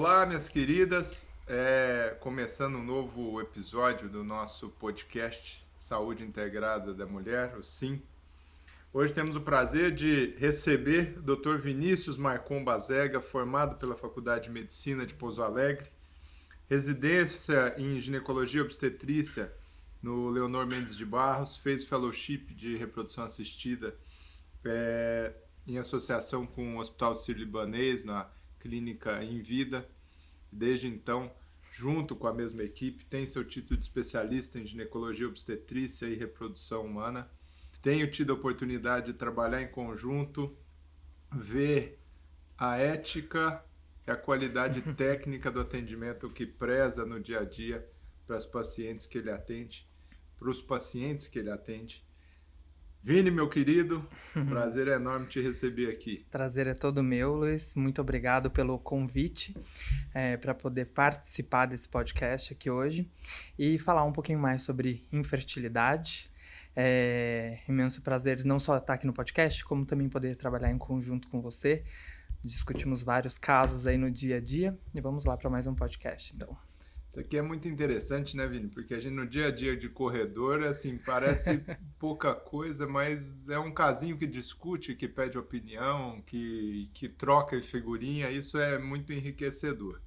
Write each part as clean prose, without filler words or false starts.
Olá, minhas queridas. Começando um novo episódio do nosso podcast Saúde Integrada da Mulher, o SIM. Hoje temos o prazer de receber o Dr. Vinícius Marcon Bazega, formado pela Faculdade de Medicina de Pouso Alegre, residência em Ginecologia e Obstetrícia no Leonor Mendes de Barros, fez fellowship de reprodução assistida em associação com o Hospital Sírio-Libanês, na Clínica Em Vida. Desde então, junto com a mesma equipe, tem seu título de especialista em ginecologia, obstetrícia e reprodução humana. Tenho tido a oportunidade de trabalhar em conjunto, ver a ética e a qualidade técnica do atendimento que preza no dia a dia para as pacientes que ele atende, para os pacientes que ele atende. Vini, meu querido, prazer enorme te receber aqui. Prazer é todo meu, Luiz. Muito obrigado pelo convite para poder participar desse podcast aqui hoje e falar um pouquinho mais sobre infertilidade. É imenso prazer não só estar aqui no podcast, como também poder trabalhar em conjunto com você. Discutimos vários casos aí no dia a dia e vamos lá para mais um podcast, então. Isso aqui é muito interessante, né, Vini? Porque a gente no dia a dia de corredor, assim, parece pouca coisa, mas é um casinho que discute, que pede opinião, que troca figurinha, isso é muito enriquecedor.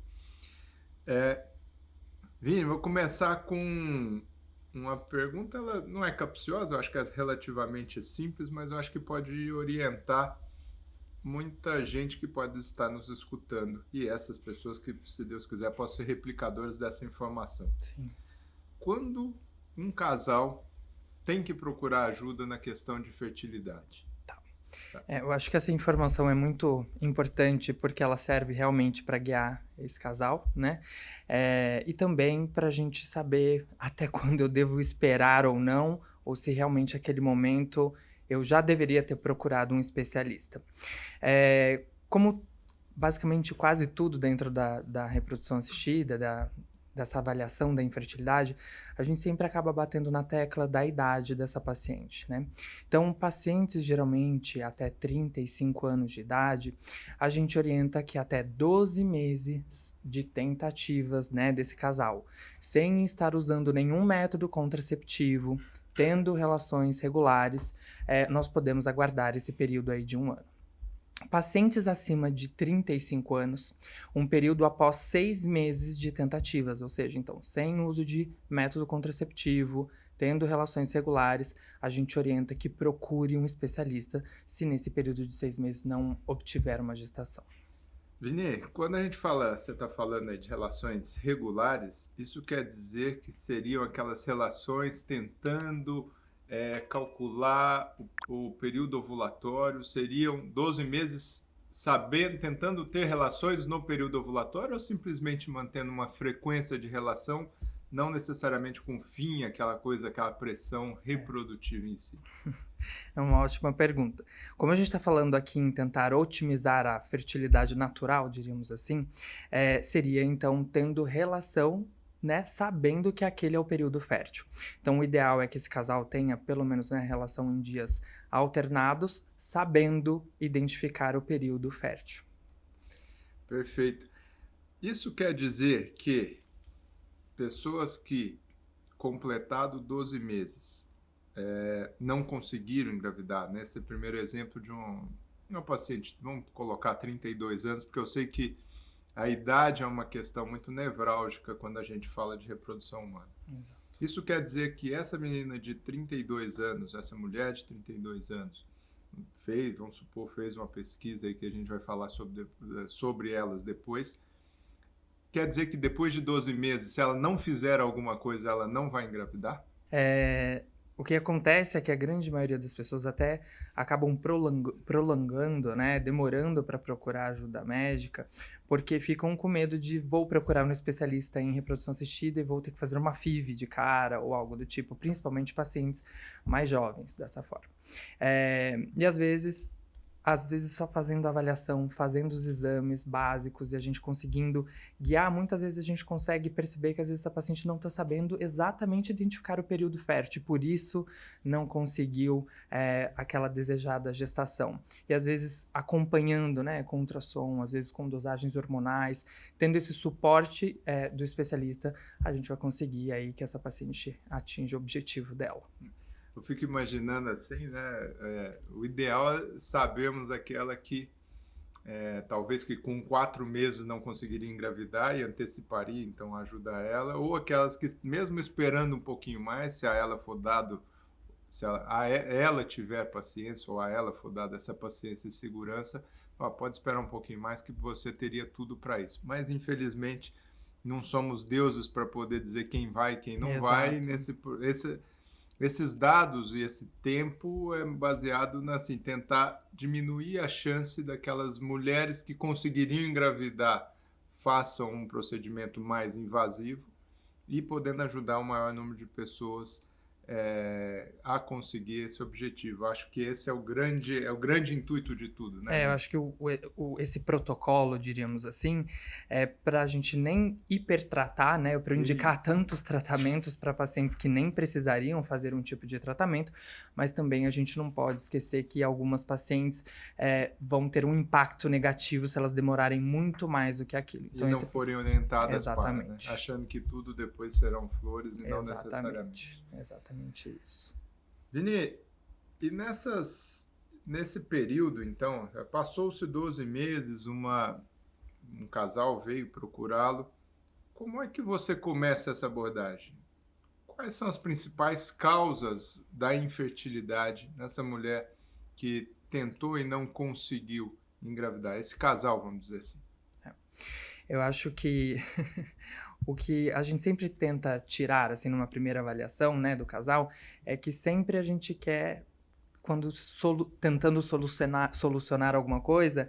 Vini, vou começar com uma pergunta, ela não é capciosa, eu acho que é relativamente simples, mas eu acho que pode orientar muita gente que pode estar nos escutando e essas pessoas que, se Deus quiser, possam ser replicadores dessa informação. Sim. Quando um casal tem que procurar ajuda na questão de fertilidade? Eu acho que essa informação é muito importante porque ela serve realmente para guiar esse casal, né? E também para a gente saber até quando eu devo esperar ou não, ou se realmente aquele momento eu já deveria ter procurado um especialista. Como basicamente quase tudo dentro da reprodução assistida, dessa avaliação da infertilidade, a gente sempre acaba batendo na tecla da idade dessa paciente, né? Então, pacientes geralmente até 35 anos de idade, a gente orienta que até 12 meses de tentativas, né, desse casal, sem estar usando nenhum método contraceptivo, tendo relações regulares, nós podemos aguardar esse período aí de 1 ano. Pacientes acima de 35 anos, um período após 6 meses de tentativas, ou seja, então, sem uso de método contraceptivo, tendo relações regulares, a gente orienta que procure um especialista se nesse período de 6 meses não obtiver uma gestação. Vini, quando a gente fala, você está falando aí de relações regulares, isso quer dizer que seriam aquelas relações tentando calcular o período ovulatório, seriam 12 meses sabendo, tentando ter relações no período ovulatório ou simplesmente mantendo uma frequência de relação, não necessariamente com fim, aquela coisa, aquela pressão reprodutiva em si? É uma ótima pergunta. Como a gente está falando aqui em tentar otimizar a fertilidade natural, diríamos assim, seria então tendo relação, né, sabendo que aquele é o período fértil. Então, o ideal é que esse casal tenha pelo menos, né, relação em dias alternados, sabendo identificar o período fértil. Perfeito. Isso quer dizer que pessoas que, completado 12 meses, não conseguiram engravidar, né? Esse primeiro exemplo de uma paciente, vamos colocar 32 anos, porque eu sei que a idade é uma questão muito nevrálgica quando a gente fala de reprodução humana. Exato. Isso quer dizer que essa menina de 32 anos, essa mulher de 32 anos, vamos supor, fez uma pesquisa aí que a gente vai falar sobre elas depois. Quer dizer que depois de 12 meses, se ela não fizer alguma coisa, ela não vai engravidar? O que acontece é que a grande maioria das pessoas até acabam prolongando, né, demorando para procurar ajuda médica, porque ficam com medo de vou procurar um especialista em reprodução assistida e vou ter que fazer uma FIV de cara ou algo do tipo, principalmente pacientes mais jovens dessa forma. E às vezes às vezes só fazendo a avaliação, fazendo os exames básicos e a gente conseguindo guiar, muitas vezes a gente consegue perceber que às vezes essa paciente não está sabendo exatamente identificar o período fértil, e por isso não conseguiu aquela desejada gestação. E às vezes acompanhando, né, com ultrassom, às vezes com dosagens hormonais, tendo esse suporte do especialista, a gente vai conseguir aí que essa paciente atinja o objetivo dela. Eu fico imaginando assim, né? O ideal é sabermos aquela que talvez que com 4 meses não conseguiria engravidar e anteciparia, então ajuda ela, ou aquelas que mesmo esperando um pouquinho mais, se a ela for dado, se ela tiver paciência ou a ela for dada essa paciência e segurança, pode esperar um pouquinho mais que você teria tudo para isso. Mas infelizmente não somos deuses para poder dizer quem vai e quem não Exato. vai. Esses dados e esse tempo é baseado assim, tentar diminuir a chance daquelas mulheres que conseguiriam engravidar façam um procedimento mais invasivo e podendo ajudar o maior número de pessoas a conseguir esse objetivo. Acho que esse é o grande intuito de tudo, né? Eu acho que esse protocolo, diríamos assim, é para a gente nem hipertratar, né? Para eu indicar tantos tratamentos para pacientes que nem precisariam fazer um tipo de tratamento, mas também a gente não pode esquecer que algumas pacientes vão ter um impacto negativo se elas demorarem muito mais do que aquilo. Então, e não forem orientadas exatamente. Para, né? Achando que tudo depois serão flores e não necessariamente. Exatamente isso. Vini, e nesse período, então, passou-se 12 meses, um casal veio procurá-lo. Como é que você começa essa abordagem? Quais são as principais causas da infertilidade nessa mulher que tentou e não conseguiu engravidar? Esse casal, vamos dizer assim. Eu acho que o que a gente sempre tenta tirar, assim, numa primeira avaliação, né, do casal, é que sempre a gente quer, quando tentando solucionar alguma coisa,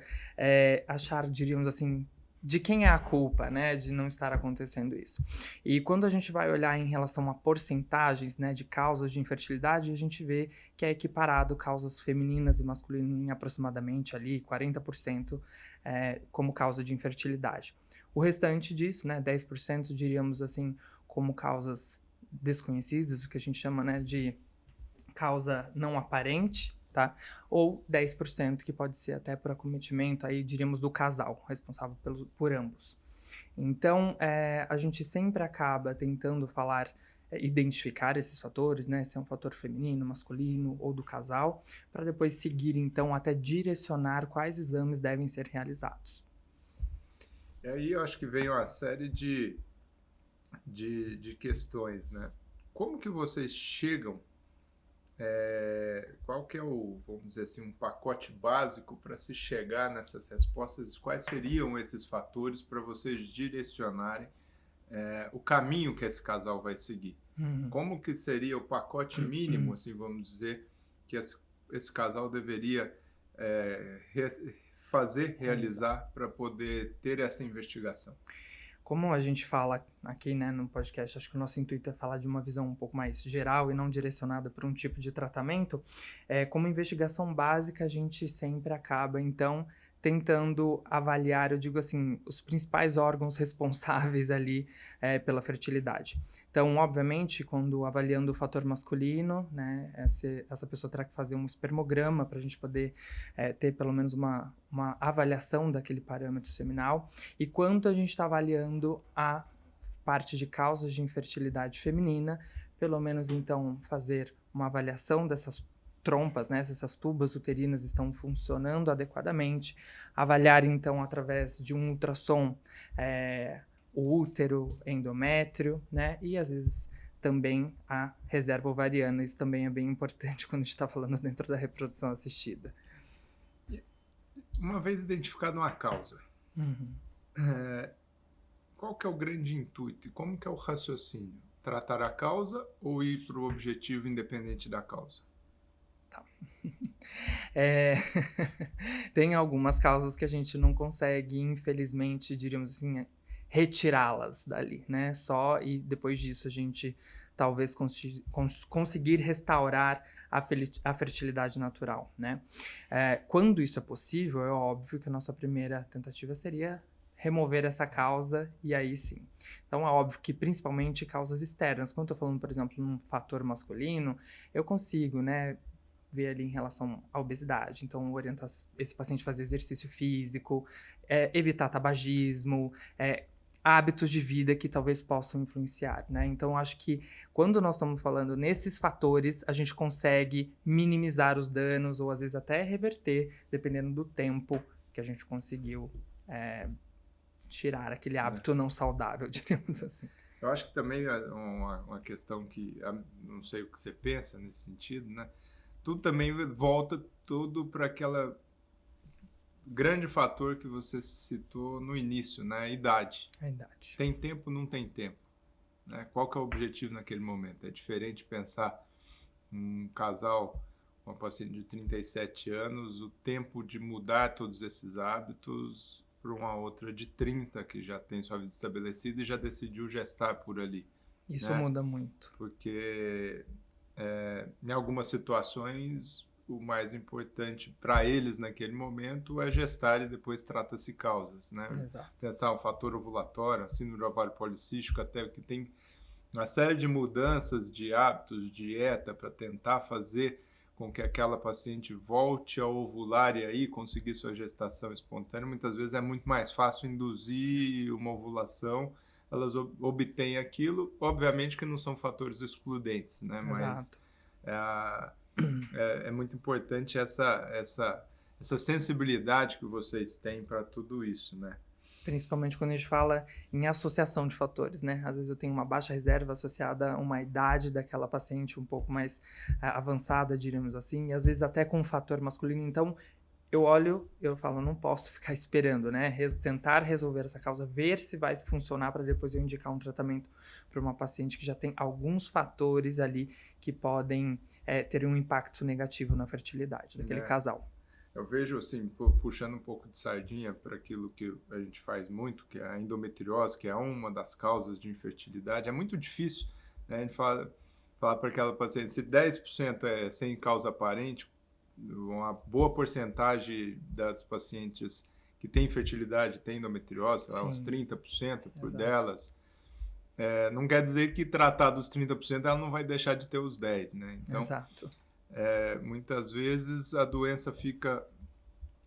achar, diríamos assim, de quem é a culpa, né, de não estar acontecendo isso. E quando a gente vai olhar em relação a porcentagens, né, de causas de infertilidade, a gente vê que é equiparado causas femininas e masculinas em aproximadamente ali 40% como causa de infertilidade. O restante disso, né, 10%, diríamos assim, como causas desconhecidas, o que a gente chama, né, de causa não aparente, tá? Ou 10% que pode ser até por acometimento, aí diríamos do casal, responsável por ambos. Então, a gente sempre acaba tentando identificar esses fatores, né? Se é um fator feminino, masculino ou do casal, para depois seguir, então, até direcionar quais exames devem ser realizados. E aí eu acho que vem uma série de questões, né? Como que vocês chegam, qual que é vamos dizer assim, um pacote básico para se chegar nessas respostas? Quais seriam esses fatores para vocês direcionarem o caminho que esse casal vai seguir? Como que seria o pacote mínimo, assim, vamos dizer, que esse casal deveria realizar para poder ter essa investigação? Como a gente fala aqui, né, no podcast, acho que o nosso intuito é falar de uma visão um pouco mais geral e não direcionada para um tipo de tratamento. Como investigação básica, a gente sempre acaba, então, tentando avaliar, eu digo assim, os principais órgãos responsáveis ali pela fertilidade. Então, obviamente, quando avaliando o fator masculino, né, essa pessoa terá que fazer um espermograma para a gente poder ter pelo menos uma avaliação daquele parâmetro seminal. E quando a gente está avaliando a parte de causas de infertilidade feminina, pelo menos então fazer uma avaliação dessas trompas, né, se essas tubas uterinas estão funcionando adequadamente, avaliar então através de um ultrassom o útero, endométrio, né, e às vezes também a reserva ovariana, isso também é bem importante quando a gente está falando dentro da reprodução assistida. Uma vez identificada uma causa, qual que é o grande intuito e como que é o raciocínio? Tratar a causa ou ir para o objetivo independente da causa? Tem algumas causas que a gente não consegue, infelizmente, diríamos assim, retirá-las dali, né? Só e depois disso a gente talvez conseguir restaurar a fertilidade natural, né? Quando isso é possível, é óbvio que a nossa primeira tentativa seria remover essa causa, e aí sim. Então é óbvio que principalmente causas externas. Quando eu tô falando, por exemplo, num fator masculino, eu consigo, né, ver ali em relação à obesidade. Então, orientar esse paciente a fazer exercício físico, evitar tabagismo, hábitos de vida que talvez possam influenciar, né? Então, acho que quando nós estamos falando nesses fatores, a gente consegue minimizar os danos ou às vezes até reverter, dependendo do tempo que a gente conseguiu tirar aquele hábito não saudável, diríamos assim. Eu acho que também é uma questão que, não sei o que você pensa nesse sentido, né? Tudo também volta tudo para aquela grande fator que você citou no início, né? A idade. A idade. Tem tempo, não tem tempo, né? Qual que é o objetivo naquele momento? É diferente pensar um casal, uma paciente de 37 anos, o tempo de mudar todos esses hábitos para uma outra de 30 que já tem sua vida estabelecida e já decidiu gestar por ali. Isso, né? Muda muito. Porque em algumas situações o mais importante para eles naquele momento é gestar e depois trata-se causas, né? Exato. Pensar o fator ovulatório, a síndrome do ovário policístico, até que tem uma série de mudanças de hábitos, dieta, para tentar fazer com que aquela paciente volte a ovular e aí conseguir sua gestação espontânea. Muitas vezes é muito mais fácil induzir uma ovulação, elas obtêm aquilo, obviamente que não são fatores excludentes, né? Mas é muito importante essa sensibilidade que vocês têm para tudo isso, né? Principalmente quando a gente fala em associação de fatores, né? Às vezes eu tenho uma baixa reserva associada a uma idade daquela paciente um pouco mais avançada, diríamos assim, e às vezes até com um fator masculino. Então, eu olho, eu falo, não posso ficar esperando, né? Tentar resolver essa causa, ver se vai funcionar para depois eu indicar um tratamento para uma paciente que já tem alguns fatores ali que podem ter um impacto negativo na fertilidade daquele casal. Eu vejo, assim, puxando um pouco de sardinha para aquilo que a gente faz muito, que é a endometriose, que é uma das causas de infertilidade. É muito difícil, né? A gente fala para aquela paciente, se 10% é sem causa aparente, uma boa porcentagem das pacientes que têm infertilidade têm endometriose, lá, uns 30% por delas. Não quer dizer que tratar dos 30% ela não vai deixar de ter os 10%, né? Então, exato. Muitas vezes a doença fica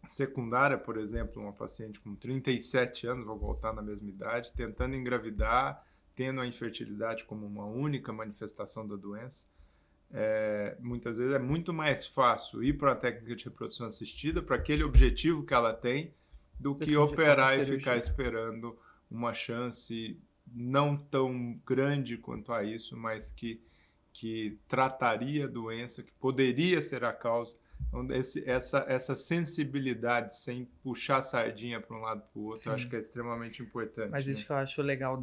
secundária, por exemplo, uma paciente com 37 anos, vou voltar na mesma idade, tentando engravidar, tendo a infertilidade como uma única manifestação da doença. Muitas vezes é muito mais fácil ir para a técnica de reprodução assistida, para aquele objetivo que ela tem, do que operar e ficar esperando uma chance não tão grande quanto a isso, mas que trataria a doença, que poderia ser a causa. Então, essa sensibilidade, sem puxar a sardinha para um lado para o outro, eu acho que é extremamente importante. Mas isso que eu acho legal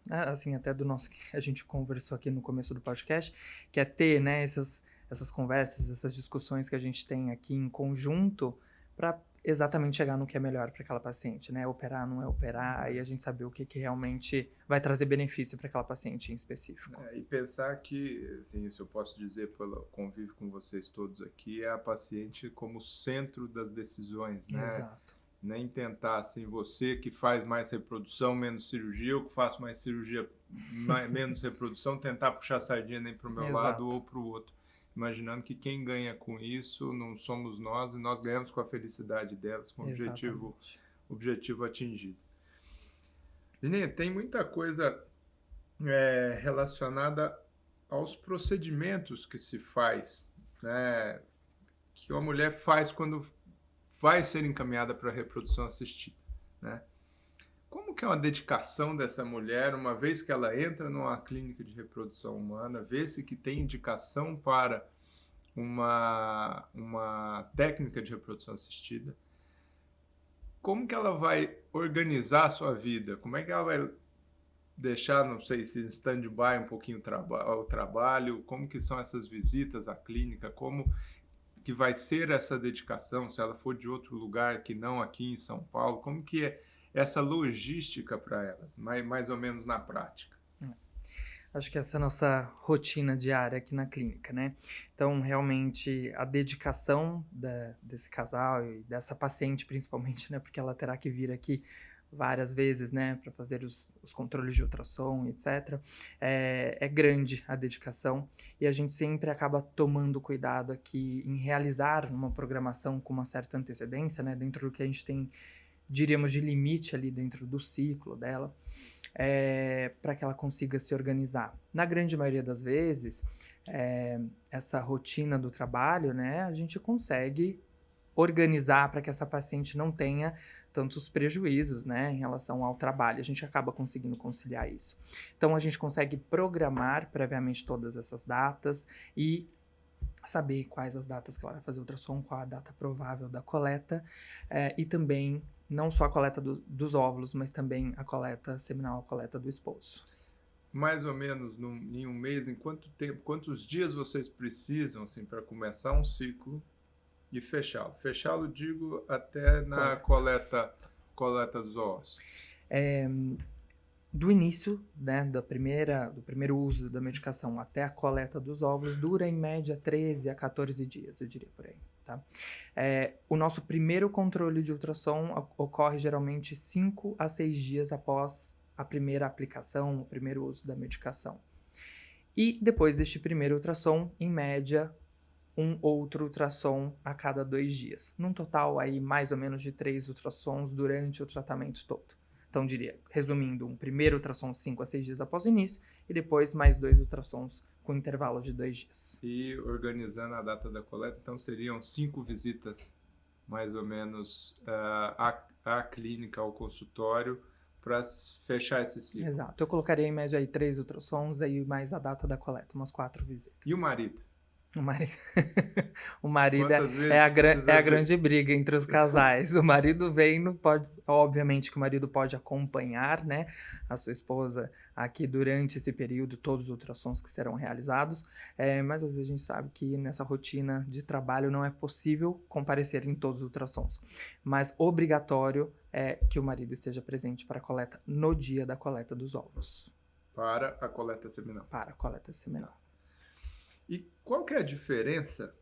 assim, até do nosso que a gente conversou aqui no começo do podcast, que é ter, né, essas conversas, essas discussões que a gente tem aqui em conjunto para exatamente chegar no que é melhor para aquela paciente, né? Operar, não é operar, e a gente saber o que realmente vai trazer benefício para aquela paciente em específico. E pensar que, assim, isso eu posso dizer pelo convívio com vocês todos aqui, é a paciente como centro das decisões, né? Exato. Nem tentar, assim, você que faz mais reprodução, menos cirurgia, eu que faço mais cirurgia, menos reprodução, tentar puxar a sardinha nem para o meu lado ou para o outro. Imaginando que quem ganha com isso não somos nós, e nós ganhamos com a felicidade delas, com o objetivo atingido. Lininha, tem muita coisa relacionada aos procedimentos que se faz, né, que uma mulher faz quando vai ser encaminhada para a reprodução assistida, né? Como que é uma dedicação dessa mulher, uma vez que ela entra numa clínica de reprodução humana, vê-se que tem indicação para uma técnica de reprodução assistida, como que ela vai organizar a sua vida? Como é que ela vai deixar, não sei se em stand-by um pouquinho o trabalho? Como que são essas visitas à clínica? Como que vai ser essa dedicação, se ela for de outro lugar que não aqui em São Paulo? Como que é essa logística para elas, mais ou menos na prática? Acho que essa é a nossa rotina diária aqui na clínica, né? Então, realmente, a dedicação desse casal e dessa paciente, principalmente, né? Porque ela terá que vir aqui várias vezes, né? Para fazer os controles de ultrassom, etc. É grande a dedicação e a gente sempre acaba tomando cuidado aqui em realizar uma programação com uma certa antecedência, né? Dentro do que a gente tem, diríamos, de limite ali dentro do ciclo dela. Para que ela consiga se organizar. Na grande maioria das vezes, essa rotina do trabalho, né, a gente consegue organizar para que essa paciente não tenha tantos prejuízos, né, em relação ao trabalho. A gente acaba conseguindo conciliar isso. Então, a gente consegue programar previamente todas essas datas e saber quais as datas que ela vai fazer ultrassom, qual a data provável da coleta e também não só a coleta dos óvulos, mas também a coleta seminal, a coleta do esposo. Mais ou menos em um mês, em quanto tempo, quantos dias vocês precisam assim, para começar um ciclo e fechá-lo? Fechá-lo, digo, até na coleta dos óvulos. Do início, né, do primeiro uso da medicação até a coleta dos óvulos, dura em média 13 a 14 dias, eu diria por aí. Tá? O nosso primeiro controle de ultrassom ocorre geralmente 5 a 6 dias após a primeira aplicação, o primeiro uso da medicação. E depois deste primeiro ultrassom, em média, um outro ultrassom a cada 2 dias. Num total, aí, mais ou menos de 3 ultrassons durante o tratamento todo. Então, diria, resumindo, um primeiro ultrassom 5 a 6 dias após o início e depois mais 2 ultrassons com intervalo de 2 dias. E organizando a data da coleta, então seriam 5 visitas, mais ou menos, à clínica, ao consultório, para fechar esse ciclo. Exato. Eu colocaria em média aí 3 ultrassons aí mais a data da coleta, umas 4 visitas. E o marido? O marido é a grande briga entre os casais. O marido obviamente que o marido pode acompanhar, né, a sua esposa aqui durante esse período, todos os ultrassons que serão realizados, mas às vezes a gente sabe que nessa rotina de trabalho não é possível comparecer em todos os ultrassons. Mas obrigatório é que o marido esteja presente para a coleta no dia da coleta dos óvulos. Para a coleta seminal. Para a coleta seminal. E qual que é a diferença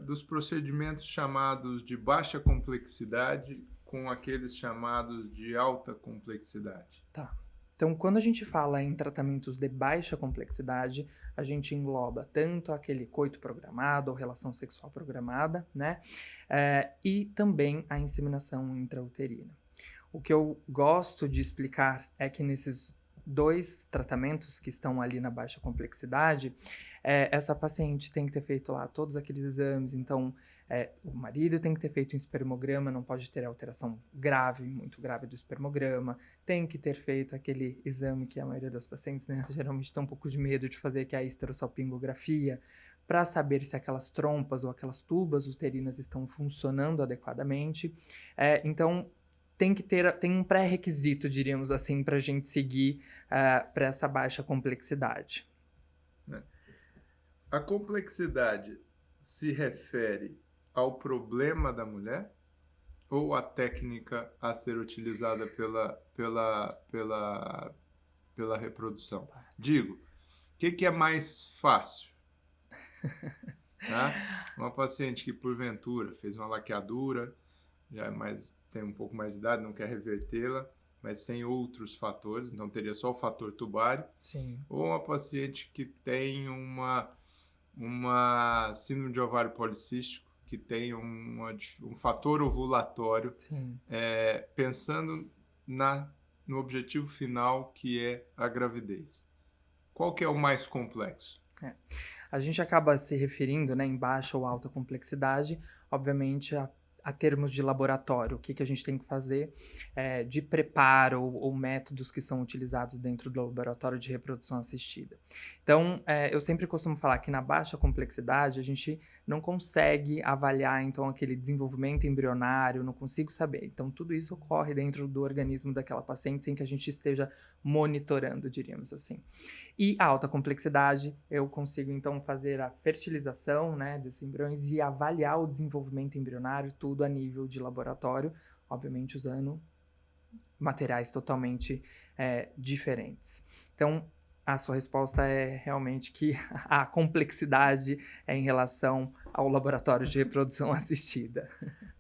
dos procedimentos chamados de baixa complexidade com aqueles chamados de alta complexidade? Tá. Então, quando a gente fala em tratamentos de baixa complexidade, a gente engloba tanto aquele coito programado ou relação sexual programada, né? E também a inseminação intrauterina. O que eu gosto de explicar é que nesses 2 tratamentos que estão ali na baixa complexidade, essa paciente tem que ter feito lá todos aqueles exames, então o marido tem que ter feito um espermograma, não pode ter alteração grave, muito grave do espermograma, tem que ter feito aquele exame que a maioria das pacientes, né, geralmente tem um pouco de medo de fazer, que é a esterossalpingografia, para saber se aquelas trompas ou aquelas tubas uterinas estão funcionando adequadamente. Então, tem um pré-requisito, diríamos assim, para a gente seguir para essa baixa complexidade. A complexidade se refere ao problema da mulher ou à técnica a ser utilizada pela reprodução? Digo, o que é mais fácil? Tá? Uma paciente que, porventura, fez uma laqueadura, tem um pouco mais de idade, não quer revertê-la, mas tem outros fatores, então teria só o fator tubário. Sim. Ou uma paciente que tem uma síndrome de ovário policístico, que tem um fator ovulatório, pensando no objetivo final, que é a gravidez. Qual que é o mais complexo? A gente acaba se referindo, né, em baixa ou alta complexidade, obviamente, a termos de laboratório, o que a gente tem que fazer de preparo ou métodos que são utilizados dentro do laboratório de reprodução assistida. Então, eu sempre costumo falar que na baixa complexidade a gente não consegue avaliar, então, aquele desenvolvimento embrionário, não consigo saber. Então, tudo isso ocorre dentro do organismo daquela paciente sem que a gente esteja monitorando, diríamos assim. E a alta complexidade, eu consigo, então, fazer a fertilização, né, desses embriões e avaliar o desenvolvimento embrionário, tudo a nível de laboratório, obviamente usando materiais totalmente diferentes. Então, a sua resposta é realmente que a complexidade é em relação ao laboratório de reprodução assistida.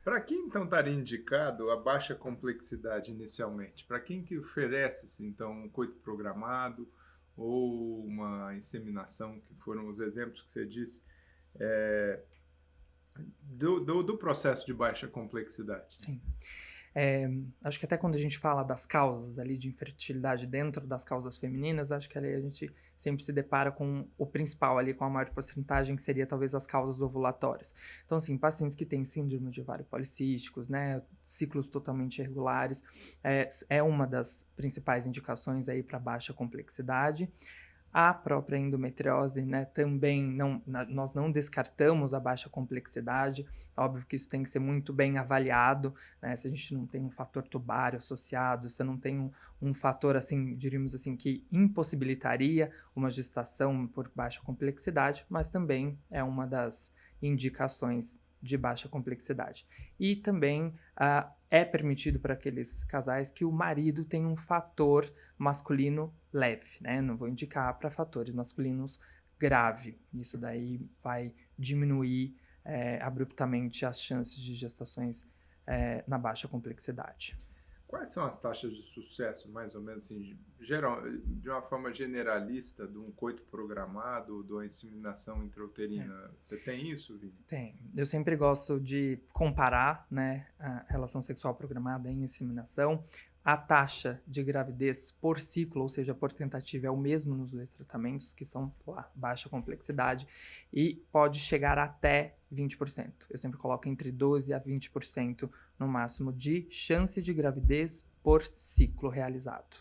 Para quem então estaria indicado a baixa complexidade inicialmente? Para quem que oferece-se então um coito programado ou uma inseminação, que foram os exemplos que você disse, do processo de baixa complexidade? Sim. Acho que até quando a gente fala das causas ali de infertilidade dentro das causas femininas, acho que ali a gente sempre se depara com o principal ali, com a maior porcentagem, que seria talvez as causas ovulatórias. Então, assim, pacientes que têm síndrome de ovário policísticos, né, ciclos totalmente irregulares, é uma das principais indicações aí para baixa complexidade. A própria endometriose, né, também nós não descartamos a baixa complexidade. Óbvio que isso tem que ser muito bem avaliado, né, se a gente não tem um fator tubário associado, se não tem um fator, assim, diríamos assim, que impossibilitaria uma gestação por baixa complexidade, mas também é uma das indicações de baixa complexidade. E também é permitido para aqueles casais que o marido tenha um fator masculino leve, né? Não vou indicar para fatores masculinos grave. Isso daí vai diminuir abruptamente as chances de gestações na baixa complexidade. Quais são as taxas de sucesso, mais ou menos, assim, de uma forma generalista, de um coito programado, de uma inseminação intrauterina? Você tem isso, Vini? Tem. Eu sempre gosto de comparar, né, a relação sexual programada em inseminação. A taxa de gravidez por ciclo, ou seja, por tentativa, é o mesmo nos dois tratamentos, que são baixa complexidade, e pode chegar até 20%. Eu sempre coloco entre 12% a 20% no máximo de chance de gravidez por ciclo realizado.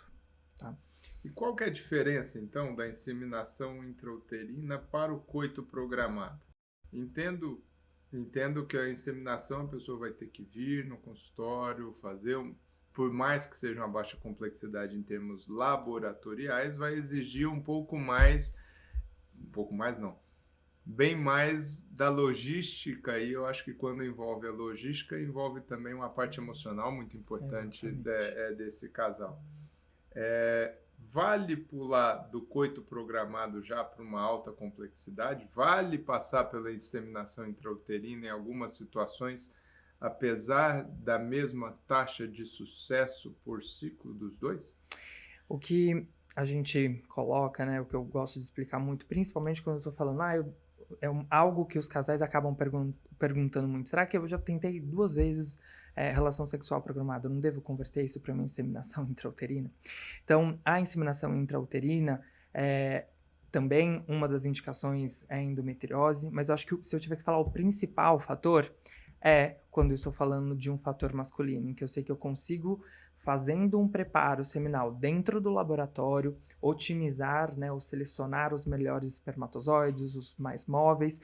Tá? E qual que é a diferença, então, da inseminação intrauterina para o coito programado? Entendo que a inseminação a pessoa vai ter que vir no consultório, fazer por mais que seja uma baixa complexidade em termos laboratoriais, vai exigir bem mais da logística, e eu acho que quando envolve a logística, envolve também uma parte emocional muito importante desse casal. Vale pular do coito programado já para uma alta complexidade? Vale passar pela inseminação intrauterina em algumas situações, apesar da mesma taxa de sucesso por ciclo dos dois? O que a gente coloca, né, o que eu gosto de explicar muito, principalmente quando eu estou falando, algo que os casais acabam perguntando muito. Será que eu já tentei 2 vezes relação sexual programada? Eu não devo converter isso para uma inseminação intrauterina? Então, a inseminação intrauterina também uma das indicações é a endometriose, mas eu acho que se eu tiver que falar o principal fator quando eu estou falando de um fator masculino, em que eu sei que eu consigo, fazendo um preparo seminal dentro do laboratório, otimizar, né, ou selecionar os melhores espermatozoides, os mais móveis,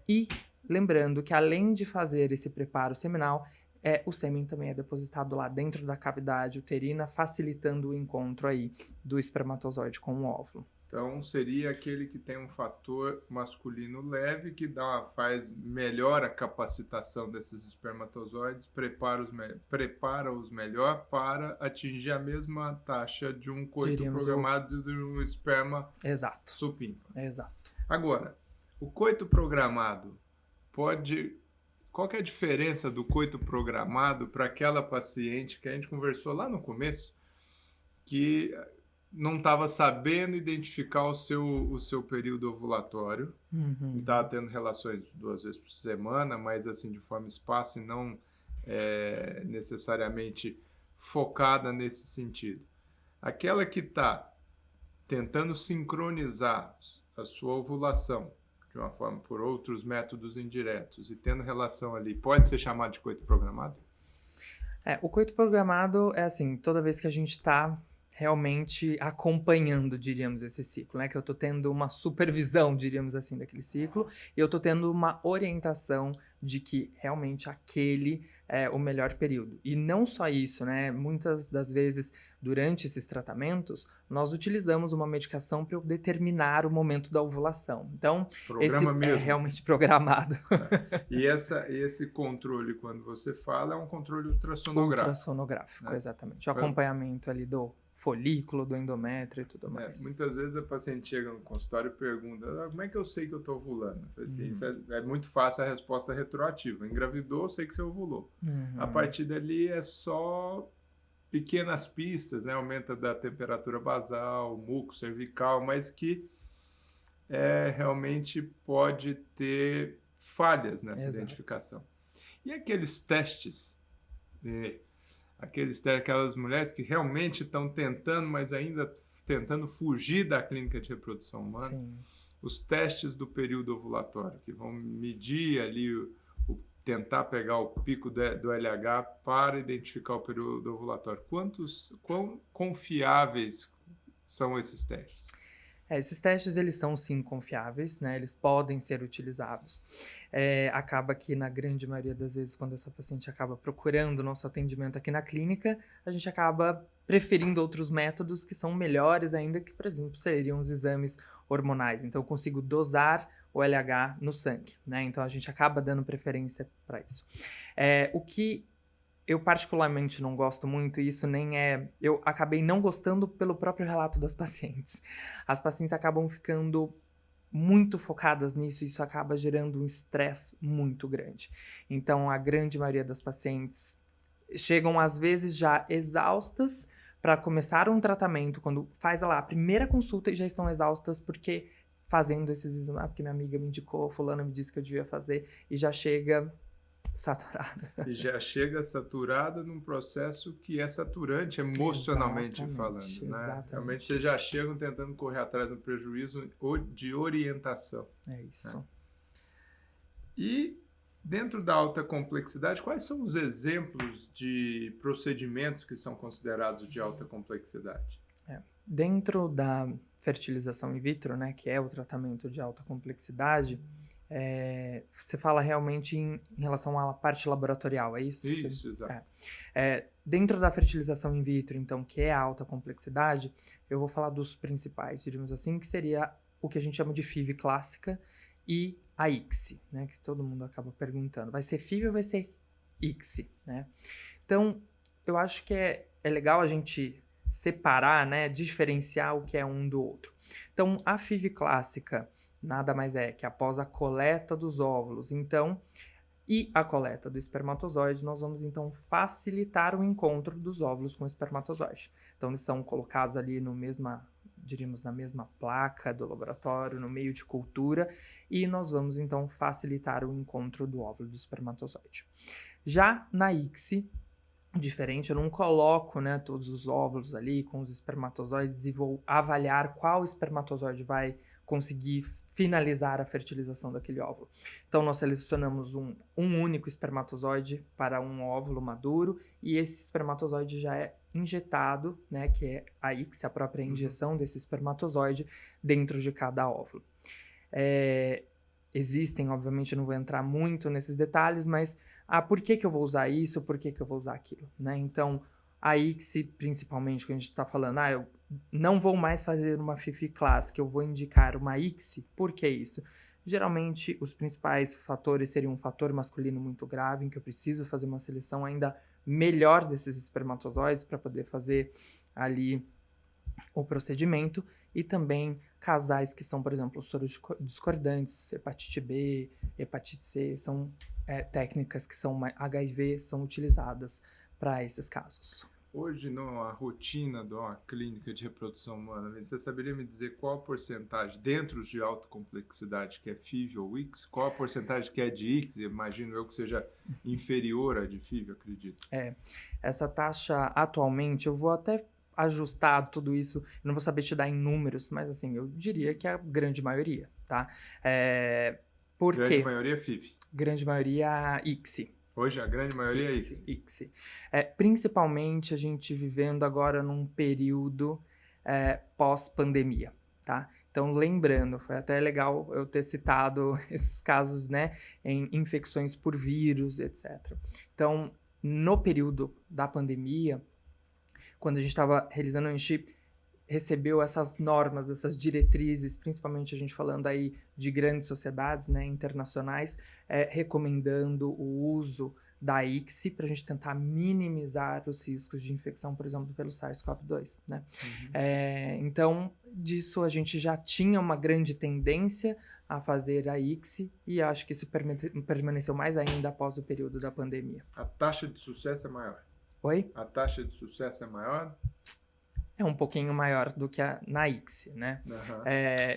e lembrando que além de fazer esse preparo seminal, o sêmen também é depositado lá dentro da cavidade uterina, facilitando o encontro aí do espermatozoide com o óvulo. Então, seria aquele que tem um fator masculino leve, que melhora a capacitação desses espermatozoides, prepara-os melhor para atingir a mesma taxa de um coito programado de um esperma supimpa. Exato. Agora, o coito programado Qual que é a diferença do coito programado para aquela paciente que a gente conversou lá no começo, que não estava sabendo identificar o seu período ovulatório, estava tendo relações 2 vezes por semana, mas assim de forma esparsa e não necessariamente focada nesse sentido. Aquela que está tentando sincronizar a sua ovulação de uma forma por outros métodos indiretos e tendo relação ali, pode ser chamado de coito programado? O coito programado é assim, toda vez que a gente está realmente acompanhando, diríamos, esse ciclo, né? Que eu tô tendo uma supervisão, diríamos assim, daquele ciclo, e eu tô tendo uma orientação de que realmente aquele é o melhor período. E não só isso, né? Muitas das vezes, durante esses tratamentos, nós utilizamos uma medicação para determinar o momento da ovulação. Então, Programa esse é mesmo. realmente programado. E esse controle, quando você fala, é um controle ultrassonográfico. Ultrassonográfico, né? exatamente. O acompanhamento ali do folículo, do endométrio e tudo mais. Muitas vezes a paciente chega no consultório e pergunta: como é que eu sei que eu estou ovulando? Eu falei assim, isso é muito fácil a resposta retroativa. Engravidou, eu sei que você ovulou. A partir dali é só pequenas pistas, né? Aumenta da temperatura basal, muco cervical, mas que realmente pode ter falhas nessa identificação. E aqueles testes, aquelas mulheres que realmente estão tentando, mas ainda tentando fugir da clínica de reprodução humana, Sim. Os testes do período ovulatório, que vão medir ali, tentar pegar o pico do LH para identificar o período ovulatório. Quão confiáveis são esses testes? Esses testes, eles são sim confiáveis, né? Eles podem ser utilizados. Acaba que na grande maioria das vezes, quando essa paciente acaba procurando o nosso atendimento aqui na clínica, a gente acaba preferindo outros métodos que são melhores ainda, que, por exemplo, seriam os exames hormonais. Então, eu consigo dosar o LH no sangue, né? Então, a gente acaba dando preferência para isso. O que eu particularmente não gosto muito, e isso nem é... Eu acabei não gostando pelo próprio relato das pacientes. As pacientes acabam ficando muito focadas nisso, e isso acaba gerando um estresse muito grande. Então, a grande maioria das pacientes chegam, às vezes, já exaustas para começar um tratamento, quando faz lá a primeira consulta e já estão exaustas porque fazendo esses exames, porque minha amiga me indicou, fulana me disse que eu devia fazer, e já chega saturada. E já chega saturada num processo que é saturante emocionalmente falando, né? Exatamente. Realmente vocês já chegam tentando correr atrás do prejuízo de orientação. É isso. Né? E dentro da alta complexidade, quais são os exemplos de procedimentos que são considerados de alta complexidade? Dentro da fertilização in vitro, né, que é o tratamento de alta complexidade, você fala realmente em relação à parte laboratorial, é isso? Isso, exato. Dentro da fertilização in vitro, então, que é a alta complexidade, eu vou falar dos principais, diríamos assim, que seria o que a gente chama de FIV clássica e a ICSI, né, que todo mundo acaba perguntando. Vai ser FIV ou vai ser ICSI, né? Então, eu acho que é legal a gente separar, né, diferenciar o que é um do outro. Então, a FIV clássica nada mais é que após a coleta dos óvulos, então, e a coleta do espermatozoide, nós vamos então facilitar o encontro dos óvulos com o espermatozoide. Então, eles são colocados ali diríamos, na mesma placa do laboratório, no meio de cultura, e nós vamos então facilitar o encontro do óvulo do espermatozoide. Já na ICSI, diferente, eu não coloco, né, todos os óvulos ali com os espermatozoides e vou avaliar qual espermatozoide vai conseguir finalizar a fertilização daquele óvulo. Então, nós selecionamos um único espermatozoide para um óvulo maduro e esse espermatozoide já é injetado, né, que é a ICSI, a própria injeção desse espermatozoide dentro de cada óvulo. Existem, obviamente, eu não vou entrar muito nesses detalhes, mas por que eu vou usar isso, por que eu vou usar aquilo, né? Então, a ICSI, principalmente, quando a gente está falando, eu não vou mais fazer uma FIV clássica, eu vou indicar uma ICSI, por que isso? Geralmente, os principais fatores seriam um fator masculino muito grave, em que eu preciso fazer uma seleção ainda melhor desses espermatozoides para poder fazer ali o procedimento, e também casais que são, por exemplo, sorodiscordantes, hepatite B, hepatite C, são técnicas que são HIV, são utilizadas para esses casos. Hoje, na rotina de uma clínica de reprodução humana, você saberia me dizer qual a porcentagem, dentro de alta complexidade, que é FIV ou ICSI, qual a porcentagem que é de ICSI? Imagino eu que seja inferior à de FIV, acredito. Essa taxa, atualmente, eu vou até ajustar tudo isso, eu não vou saber te dar em números, mas assim, eu diria que é a grande maioria, tá? Por quê? Grande maioria é FIV. Grande maioria ICSI. Hoje a grande maioria é ICSI. ICSI. Principalmente a gente vivendo agora num período pós-pandemia, tá? Então, lembrando, foi até legal eu ter citado esses casos, né, em infecções por vírus, etc. Então, no período da pandemia, quando a gente estava realizando, a gente recebeu essas normas, essas diretrizes, principalmente a gente falando aí de grandes sociedades, né, internacionais, recomendando o uso da ICSI para a gente tentar minimizar os riscos de infecção, por exemplo, pelo SARS-CoV-2, né? Então, disso a gente já tinha uma grande tendência a fazer a ICSI e acho que isso permaneceu mais ainda após o período da pandemia. A taxa de sucesso é maior? Oi? A taxa de sucesso é maior? É um pouquinho maior do que na ICSI, né?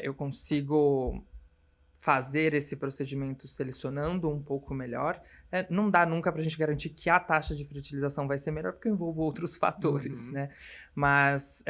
Eu consigo fazer esse procedimento selecionando um pouco melhor. Não dá nunca pra gente garantir que a taxa de fertilização vai ser melhor, porque envolve outros fatores, né? Mas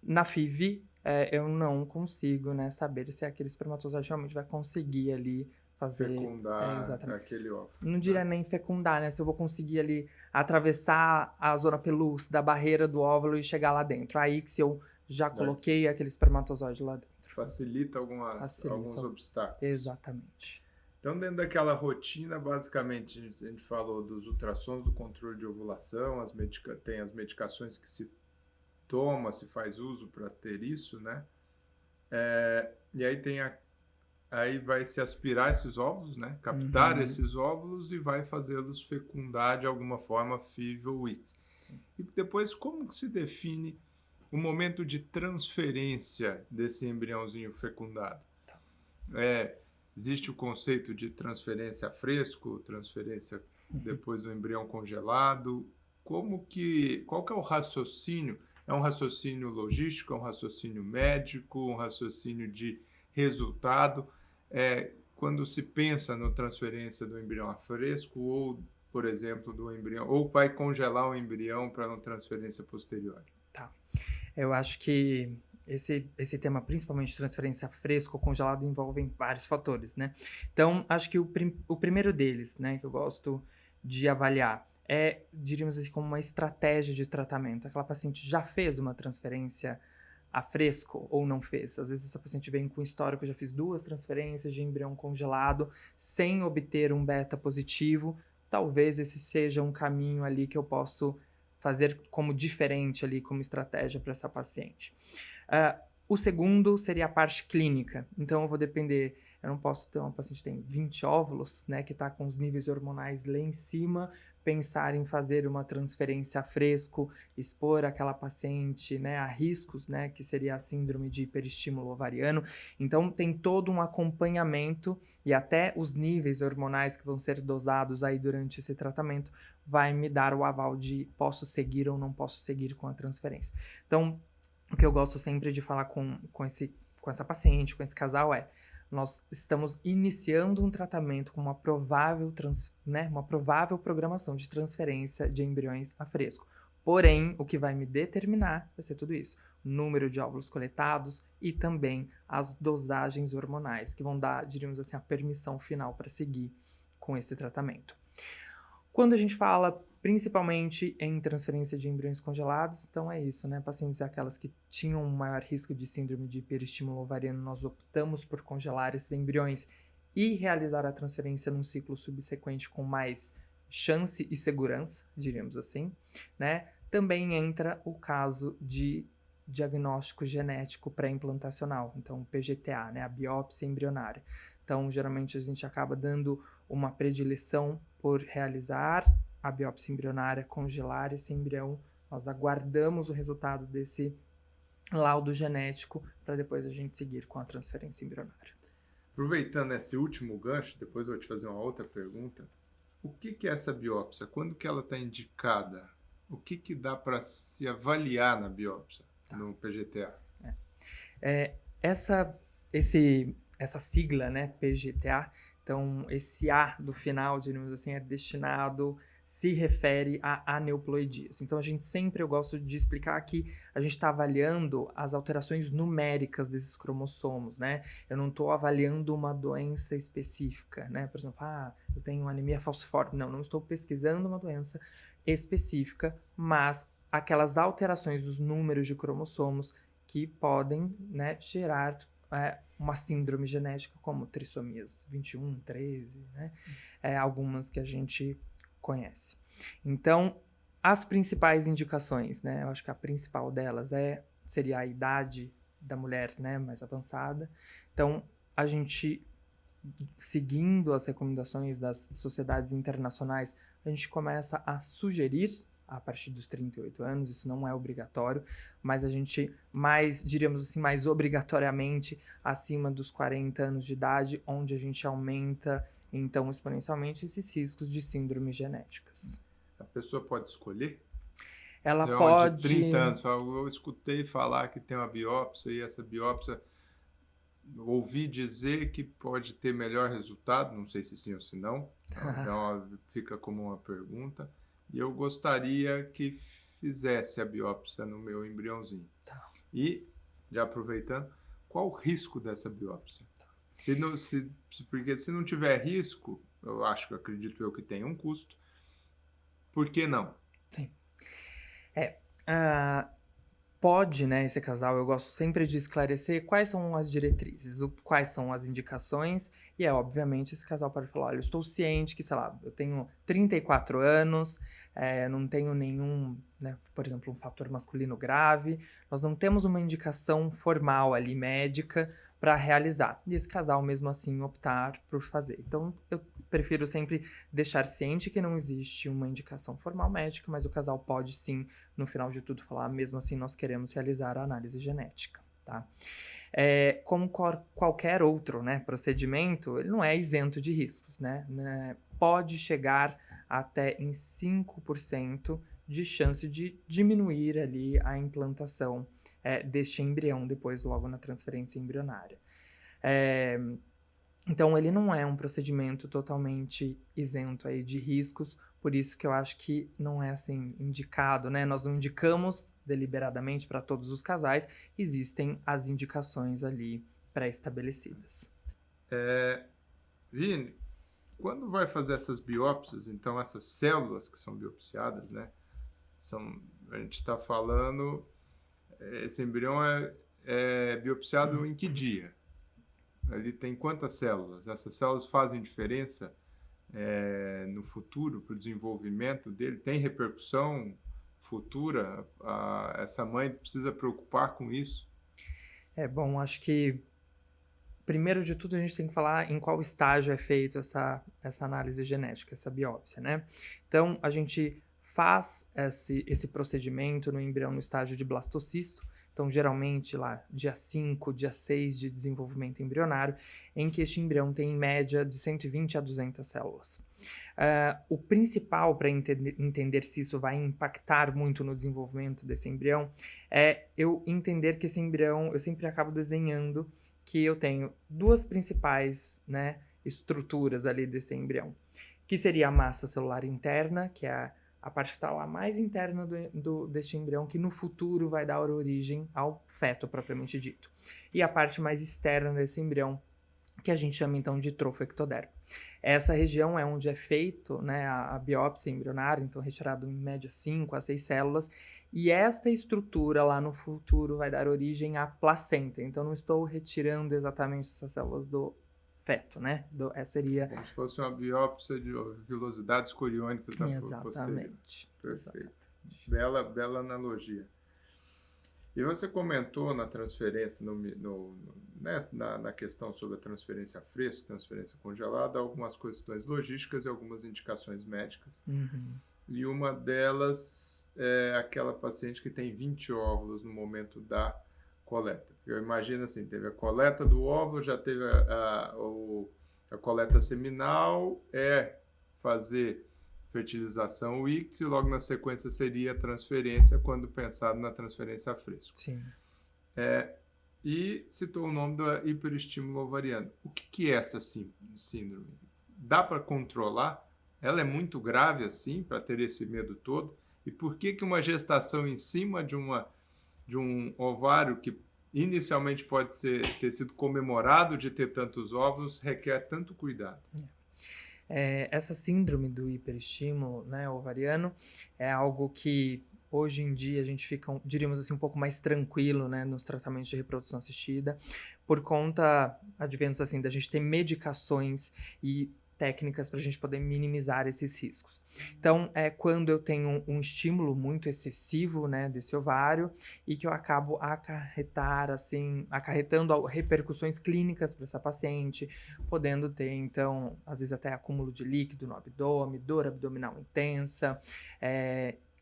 na FIV, eu não consigo, né, saber se aquele espermatozoide realmente vai conseguir ali fazer... Fecundar aquele óvulo. Não diria nem fecundar, né? Se eu vou conseguir ali atravessar a zona pelúcida da barreira do óvulo e chegar lá dentro. Aí que se eu já coloquei aquele espermatozoide lá dentro. Facilita alguns obstáculos. Exatamente. Então, dentro daquela rotina, basicamente, a gente falou dos ultrassons do controle de ovulação, tem as medicações que se toma, se faz uso para ter isso, né? E aí aí vai se aspirar esses óvulos, né? Captar esses óvulos e vai fazê-los fecundar de alguma forma FIV ou ICSI. E depois, como que se define o momento de transferência desse embriãozinho fecundado? Existe o conceito de transferência a fresco, transferência depois do embrião congelado. Qual que é o raciocínio? É um raciocínio logístico, é um raciocínio médico, um raciocínio de resultado? Quando se pensa na transferência do embrião a fresco ou, por exemplo, do embrião, ou vai congelar o embrião para uma transferência posterior? Tá. Eu acho que esse tema, principalmente transferência fresco ou congelado, envolve vários fatores, né? Então, acho que o primeiro deles, né, que eu gosto de avaliar diríamos assim, como uma estratégia de tratamento. Aquela paciente já fez uma transferência a fresco ou não fez. Às vezes essa paciente vem com histórico, já fiz 2 transferências de embrião congelado sem obter um beta positivo. Talvez esse seja um caminho ali que eu posso fazer como diferente ali, como estratégia para essa paciente. O segundo seria a parte clínica. Então, eu vou depender... Eu não posso ter uma paciente que tem 20 óvulos, né, que está com os níveis hormonais lá em cima, pensar em fazer uma transferência a fresco, expor aquela paciente, né, a riscos, né, que seria a síndrome de hiperestímulo ovariano. Então, tem todo um acompanhamento e até os níveis hormonais que vão ser dosados aí durante esse tratamento vai me dar o aval de posso seguir ou não posso seguir com a transferência. Então, o que eu gosto sempre de falar com essa paciente, com esse casal nós estamos iniciando um tratamento com uma provável programação de transferência de embriões a fresco. Porém, o que vai me determinar vai ser tudo isso. Número de óvulos coletados e também as dosagens hormonais, que vão dar, diríamos assim, a permissão final para seguir com esse tratamento. Quando a gente fala principalmente em transferência de embriões congelados, então é isso, né? Pacientes aquelas que tinham um maior risco de síndrome de hiperestímulo ovariano, nós optamos por congelar esses embriões e realizar a transferência num ciclo subsequente com mais chance e segurança, diríamos assim, né? Também entra o caso de diagnóstico genético pré-implantacional, então o PGTA, né? A biópsia embrionária. Então, geralmente a gente acaba dando uma predileção por realizar a biópsia embrionária, congelar esse embrião, nós aguardamos o resultado desse laudo genético para depois a gente seguir com a transferência embrionária. Aproveitando esse último gancho, depois eu vou te fazer uma outra pergunta. O que é essa biópsia? Quando que ela está indicada? O que dá para se avaliar na biópsia, no PGTA? Essa sigla, né, PGTA, então esse A do final, diríamos assim, é destinado se refere a aneuploidias. Então, eu gosto de explicar que a gente está avaliando as alterações numéricas desses cromossomos, né? Eu não estou avaliando uma doença específica, né? Por exemplo, eu tenho anemia falciforme. Não estou pesquisando uma doença específica, mas aquelas alterações dos números de cromossomos que podem, né, gerar uma síndrome genética como trissomias 21, 13, né? Algumas que a gente conhece. Então, as principais indicações, né? Eu acho que a principal delas seria a idade da mulher, né, mais avançada. Então, a gente, seguindo as recomendações das sociedades internacionais, a gente começa a sugerir a partir dos 38 anos, isso não é obrigatório, mas a gente diríamos assim, mais obrigatoriamente acima dos 40 anos de idade, onde a gente aumenta, então, exponencialmente esses riscos de síndromes genéticas. A pessoa pode escolher? Ela então, pode... de 30 anos, eu escutei falar que tem uma biópsia e essa biópsia, ouvi dizer que pode ter melhor resultado, não sei se sim ou se não, então fica como uma pergunta. E eu gostaria que fizesse a biópsia no meu embriãozinho. Tá. E, já aproveitando, qual o risco dessa biópsia? Tá. Porque se não tiver risco, acredito eu que tem um custo, por que não? Sim. Pode, né, esse casal, eu gosto sempre de esclarecer quais são as diretrizes, quais são as indicações, e obviamente, esse casal pode falar, olha, eu estou ciente que, sei lá, eu tenho 34 anos, não tenho nenhum, né, por exemplo, um fator masculino grave, nós não temos uma indicação formal ali, médica, para realizar. E esse casal, mesmo assim, optar por fazer. Então, eu prefiro sempre deixar ciente que não existe uma indicação formal médica, mas o casal pode sim, no final de tudo, falar, mesmo assim, nós queremos realizar a análise genética, tá? Como qualquer outro, né, procedimento, ele não é isento de riscos, né? Pode chegar até em 5% de chance de diminuir ali a implantação deste embrião, depois logo na transferência embrionária. Então, ele não é um procedimento totalmente isento aí de riscos, por isso que eu acho que não é assim indicado, né? Nós não indicamos deliberadamente para todos os casais, existem as indicações ali pré-estabelecidas. Vini, quando vai fazer essas biópsias, então essas células que são biopsiadas, né? A gente está falando, esse embrião é biopsiado em que dia? Ele tem quantas células? Essas células fazem diferença no futuro para o desenvolvimento dele? Tem repercussão futura? Essa mãe precisa preocupar com isso? Bom, acho que primeiro de tudo a gente tem que falar em qual estágio é feita essa análise genética, essa biópsia, né? Então, a gente faz esse procedimento no embrião no estágio de blastocisto. Então, geralmente, lá, dia 5, dia 6 de desenvolvimento embrionário, em que este embrião tem, em média, de 120 a 200 células. O principal para entender se isso vai impactar muito no desenvolvimento desse embrião é eu entender que esse embrião, eu sempre acabo desenhando que eu tenho duas principais, né, estruturas ali desse embrião, que seria a massa celular interna, que é a parte que está lá mais interna deste embrião, que no futuro vai dar origem ao feto propriamente dito. E a parte mais externa desse embrião, que a gente chama então de trofectoderma. Essa região é onde é feito, né, a biópsia embrionária, então retirado em média 5 a 6 células, e esta estrutura lá no futuro vai dar origem à placenta. Então não estou retirando exatamente essas células do feto, né? Seria... Como se fosse uma biópsia de vilosidades coriônicas da posterior. Exatamente. Perfeito. Bela analogia. E você comentou na transferência, na questão sobre a transferência a fresco, transferência congelada, algumas questões logísticas e algumas indicações médicas. Uhum. E uma delas é aquela paciente que tem 20 óvulos no momento da coleta. Eu imagino assim, teve a coleta do óvulo, já teve a coleta seminal, fazer fertilização Wicks e logo na sequência seria a transferência, quando pensado na transferência a fresco. Sim. E citou o nome da hiperestímulo ovariano. O que é essa síndrome? Dá para controlar ela é muito grave assim para ter esse medo todo? E por que que uma gestação em cima de um ovário que inicialmente pode ter sido comemorado de ter tantos óvulos requer tanto cuidado? Essa síndrome do hiperestímulo, né, ovariano, é algo que hoje em dia a gente fica, diríamos assim, um pouco mais tranquilo, né, nos tratamentos de reprodução assistida, por conta, adventos assim, da gente ter medicações e técnicas para a gente poder minimizar esses riscos. Então, quando eu tenho um estímulo muito excessivo, né, desse ovário e que eu acabo acarretando repercussões clínicas para essa paciente, podendo ter, então, às vezes até acúmulo de líquido no abdômen, dor abdominal intensa,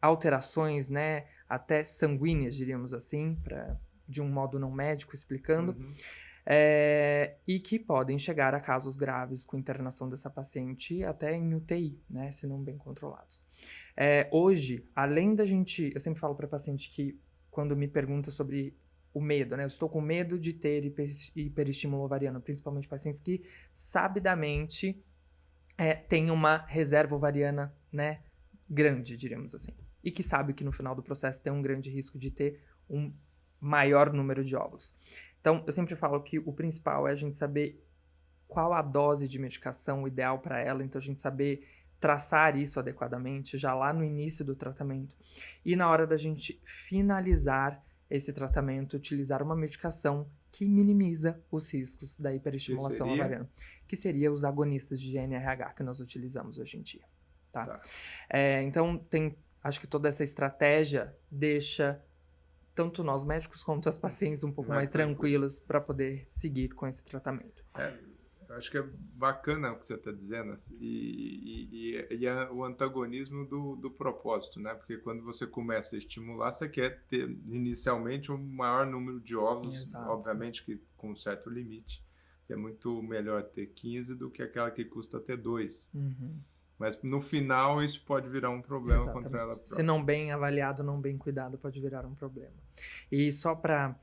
alterações, né, até sanguíneas, diríamos assim, de um modo não médico explicando. Uhum. E que podem chegar a casos graves com internação dessa paciente até em UTI, né, se não bem controlados. Hoje, além da gente, eu sempre falo para paciente que quando me pergunta sobre o medo, né, eu estou com medo de ter hiperestímulo ovariano, principalmente pacientes que sabidamente têm uma reserva ovariana, né, grande, diríamos assim, e que sabe que no final do processo tem um grande risco de ter um maior número de óvulos. Então, eu sempre falo que o principal é a gente saber qual a dose de medicação ideal para ela, então a gente saber traçar isso adequadamente já lá no início do tratamento. E na hora da gente finalizar esse tratamento, utilizar uma medicação que minimiza os riscos da hiperestimulação ovariana, que seria os agonistas de GnRH que nós utilizamos hoje em dia. Tá? Então, acho que toda essa estratégia deixa tanto nós médicos quanto as pacientes um pouco mais tranquilas para poder seguir com esse tratamento. Eu acho que é bacana o que você está dizendo o antagonismo do propósito, né? Porque quando você começa a estimular, você quer ter inicialmente um maior número de óvulos, Exato. Obviamente que com um certo limite, que é muito melhor ter 15 do que aquela que custa ter 2. Uhum. Mas no final isso pode virar um problema contra ela própria. Se não bem avaliado, não bem cuidado, pode virar um problema. E só para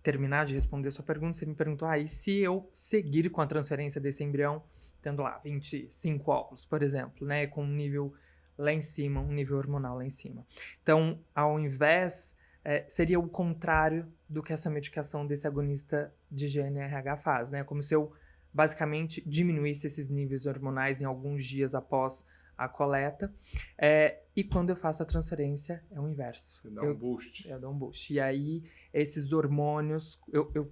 terminar de responder a sua pergunta, você me perguntou, e se eu seguir com a transferência desse embrião, tendo lá 25 óvulos, por exemplo, né, com um nível lá em cima, um nível hormonal lá em cima. Então, ao invés, seria o contrário do que essa medicação desse agonista de GnRH faz, né, como se eu basicamente diminuísse esses níveis hormonais em alguns dias após a coleta. E quando eu faço a transferência, é o inverso. Você dá um boost. Eu dou um boost. E aí, esses hormônios,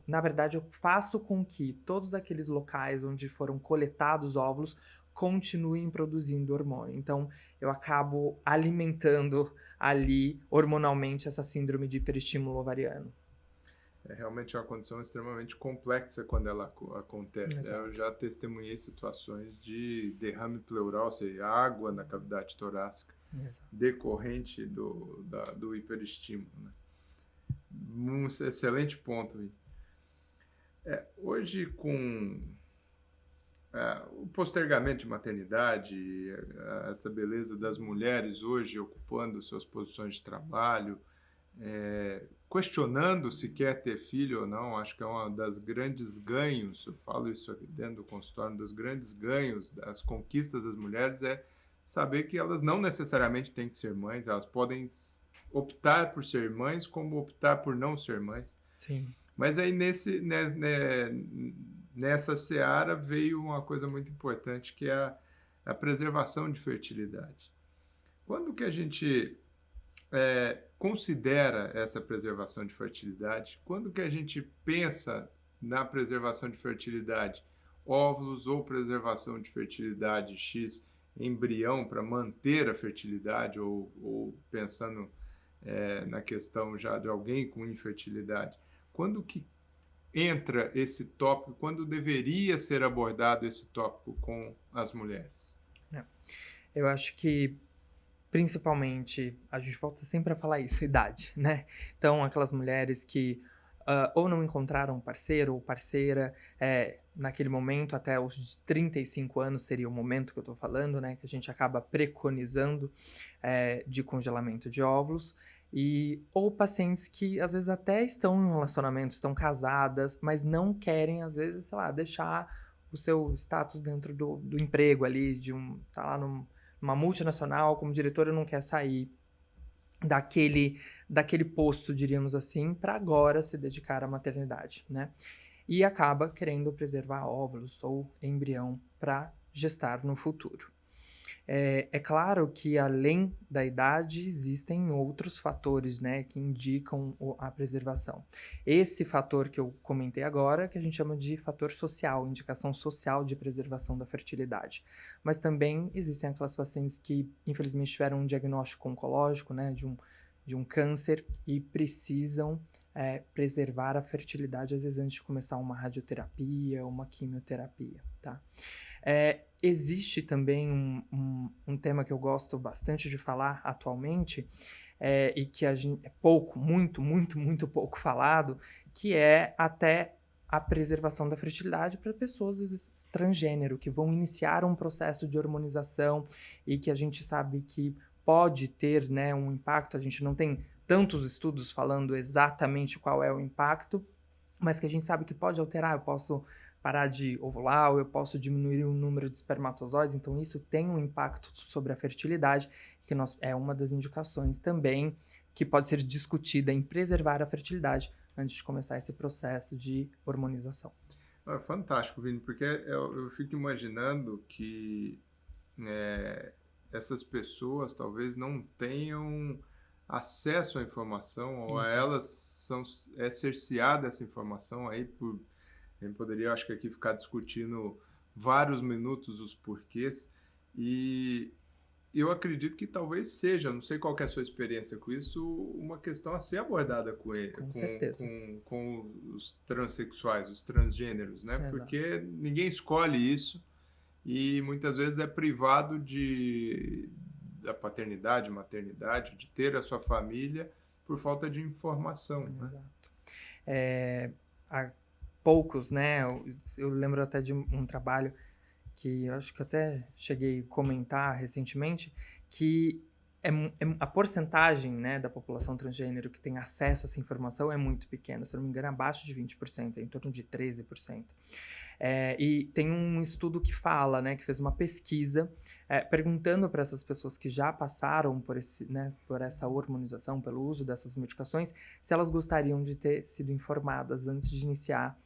na verdade, eu faço com que todos aqueles locais onde foram coletados óvulos continuem produzindo hormônio. Então, eu acabo alimentando ali, hormonalmente, essa síndrome de hiperestímulo ovariano. É realmente uma condição extremamente complexa quando ela acontece. Exato. Eu já testemunhei situações de derrame pleural, ou seja, água na cavidade torácica, Exato. decorrente do hiperestímulo. Né? Um excelente ponto. Hoje, com o postergamento de maternidade, essa beleza das mulheres hoje ocupando suas posições de trabalho, questionando se quer ter filho ou não, acho que é uma das grandes ganhos, eu falo isso aqui dentro do consultório, um dos grandes ganhos das conquistas das mulheres é saber que elas não necessariamente têm que ser mães, elas podem optar por ser mães como optar por não ser mães. Sim. Mas aí nessa seara veio uma coisa muito importante que é a preservação de fertilidade. Quando que a gente considera essa preservação de fertilidade? Quando que a gente pensa na preservação de fertilidade? Óvulos ou preservação de fertilidade X, embrião para manter a fertilidade ou pensando na questão já de alguém com infertilidade? Quando que entra esse tópico? Quando deveria ser abordado esse tópico com as mulheres? Eu acho que principalmente, a gente volta sempre a falar isso, idade, né? Então, aquelas mulheres que ou não encontraram um parceiro ou parceira naquele momento, até os 35 anos seria o momento que eu tô falando, né? Que a gente acaba preconizando de congelamento de óvulos. Ou pacientes que, às vezes, até estão em um relacionamento, estão casadas, mas não querem, às vezes, sei lá, deixar o seu status dentro do emprego ali, tá lá numa multinacional como diretora, não quer sair daquele posto, diríamos assim, para agora se dedicar à maternidade, né? E acaba querendo preservar óvulos ou embrião para gestar no futuro. É claro que, além da idade, existem outros fatores, né, que indicam a preservação. Esse fator que eu comentei agora, que a gente chama de fator social, indicação social de preservação da fertilidade. Mas também existem aquelas pacientes que, infelizmente, tiveram um diagnóstico oncológico, né, de um câncer e precisam preservar a fertilidade, às vezes, antes de começar uma radioterapia, uma quimioterapia, tá? Existe também um tema que eu gosto bastante de falar atualmente, e que é pouco, muito pouco falado, que é até a preservação da fertilidade para pessoas às vezes, transgênero, que vão iniciar um processo de hormonização e que a gente sabe que pode ter, né, um impacto. A gente não tem tantos estudos falando exatamente qual é o impacto, mas que a gente sabe que pode alterar. Eu posso parar de ovular, ou eu posso diminuir o número de espermatozoides, então isso tem um impacto sobre a fertilidade, que é uma das indicações também que pode ser discutida em preservar a fertilidade antes de começar esse processo de hormonização. É fantástico, Vini, porque eu fico imaginando que essas pessoas talvez não tenham acesso à informação, ou a elas é cerceada essa informação aí por... A gente poderia, acho que aqui, ficar discutindo vários minutos os porquês, e eu acredito que talvez seja, não sei qual que é a sua experiência com isso, uma questão a ser abordada com os transexuais, os transgêneros, né? Exato. Porque ninguém escolhe isso e muitas vezes é privado da paternidade, maternidade, de ter a sua família por falta de informação, né? Exato. Poucos, né? Eu lembro até de um trabalho que eu acho que eu até cheguei a comentar recentemente, que a porcentagem, né, da população transgênero que tem acesso a essa informação é muito pequena, se não me engano, abaixo de 20%, é em torno de 13%. E tem um estudo que fala, né, que fez uma pesquisa perguntando para essas pessoas que já passaram por essa hormonização, pelo uso dessas medicações, se elas gostariam de ter sido informadas antes de iniciar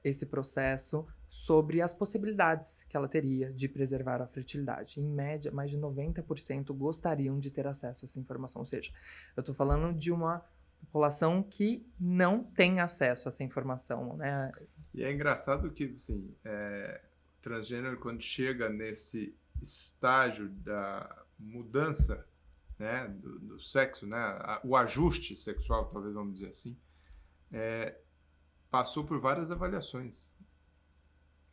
esse processo sobre as possibilidades que ela teria de preservar a fertilidade. Em média, mais de 90% gostariam de ter acesso a essa informação. Ou seja, eu estou falando de uma população que não tem acesso a essa informação, né? E é engraçado que, assim, o transgênero, quando chega nesse estágio da mudança, né, do sexo, né, o ajuste sexual, talvez vamos dizer assim, passou por várias avaliações,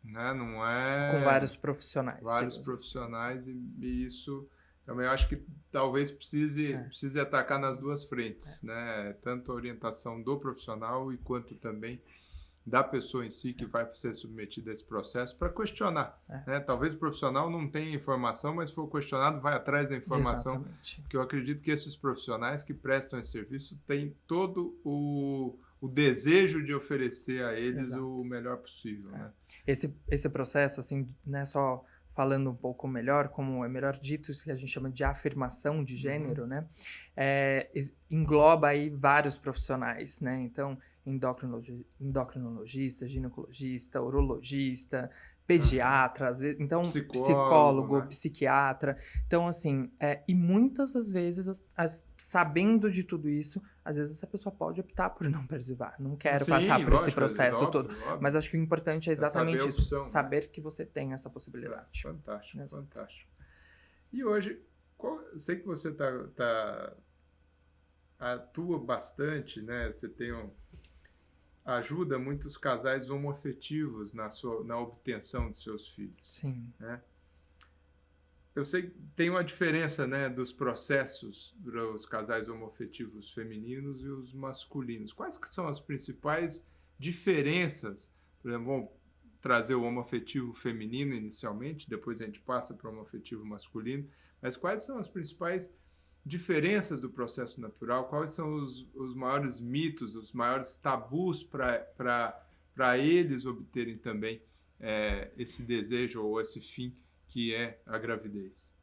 né? Não é... Com vários profissionais. Vários profissionais, e isso também eu acho que talvez precise atacar nas duas frentes, né? Tanto a orientação do profissional e quanto também da pessoa em si que vai ser submetida a esse processo para questionar, né? Talvez o profissional não tenha informação, mas se for questionado, vai atrás da informação. Exatamente. Porque eu acredito que esses profissionais que prestam esse serviço têm todo o desejo de oferecer a eles o melhor possível, né? Esse processo, assim, né, só falando um pouco melhor, como é melhor dito, isso que a gente chama de afirmação de gênero, né? Engloba aí vários profissionais, né? Então, endocrinologista, ginecologista, urologista, pediatra, então psicólogo, né? Psiquiatra. Então, assim, e muitas das vezes, sabendo de tudo isso, às vezes essa pessoa pode optar por não preservar. Não quero passar por esse processo todo. Óbvio. Mas acho que o importante é exatamente isso, opção, saber, né? Que você tem essa possibilidade. Fantástico, fantástico. E hoje, sei que você atua bastante, né? Você ajuda muitos casais homoafetivos na obtenção de seus filhos. Sim. Né? Eu sei que tem uma diferença, né, dos processos dos casais homoafetivos femininos e os masculinos. Quais que são as principais diferenças? Por exemplo, vamos trazer o homoafetivo feminino inicialmente, depois a gente passa para o homoafetivo masculino, mas quais são as principais diferenças do processo natural? Quais são os maiores mitos, os maiores tabus para eles obterem também esse desejo ou esse fim que é a gravidez?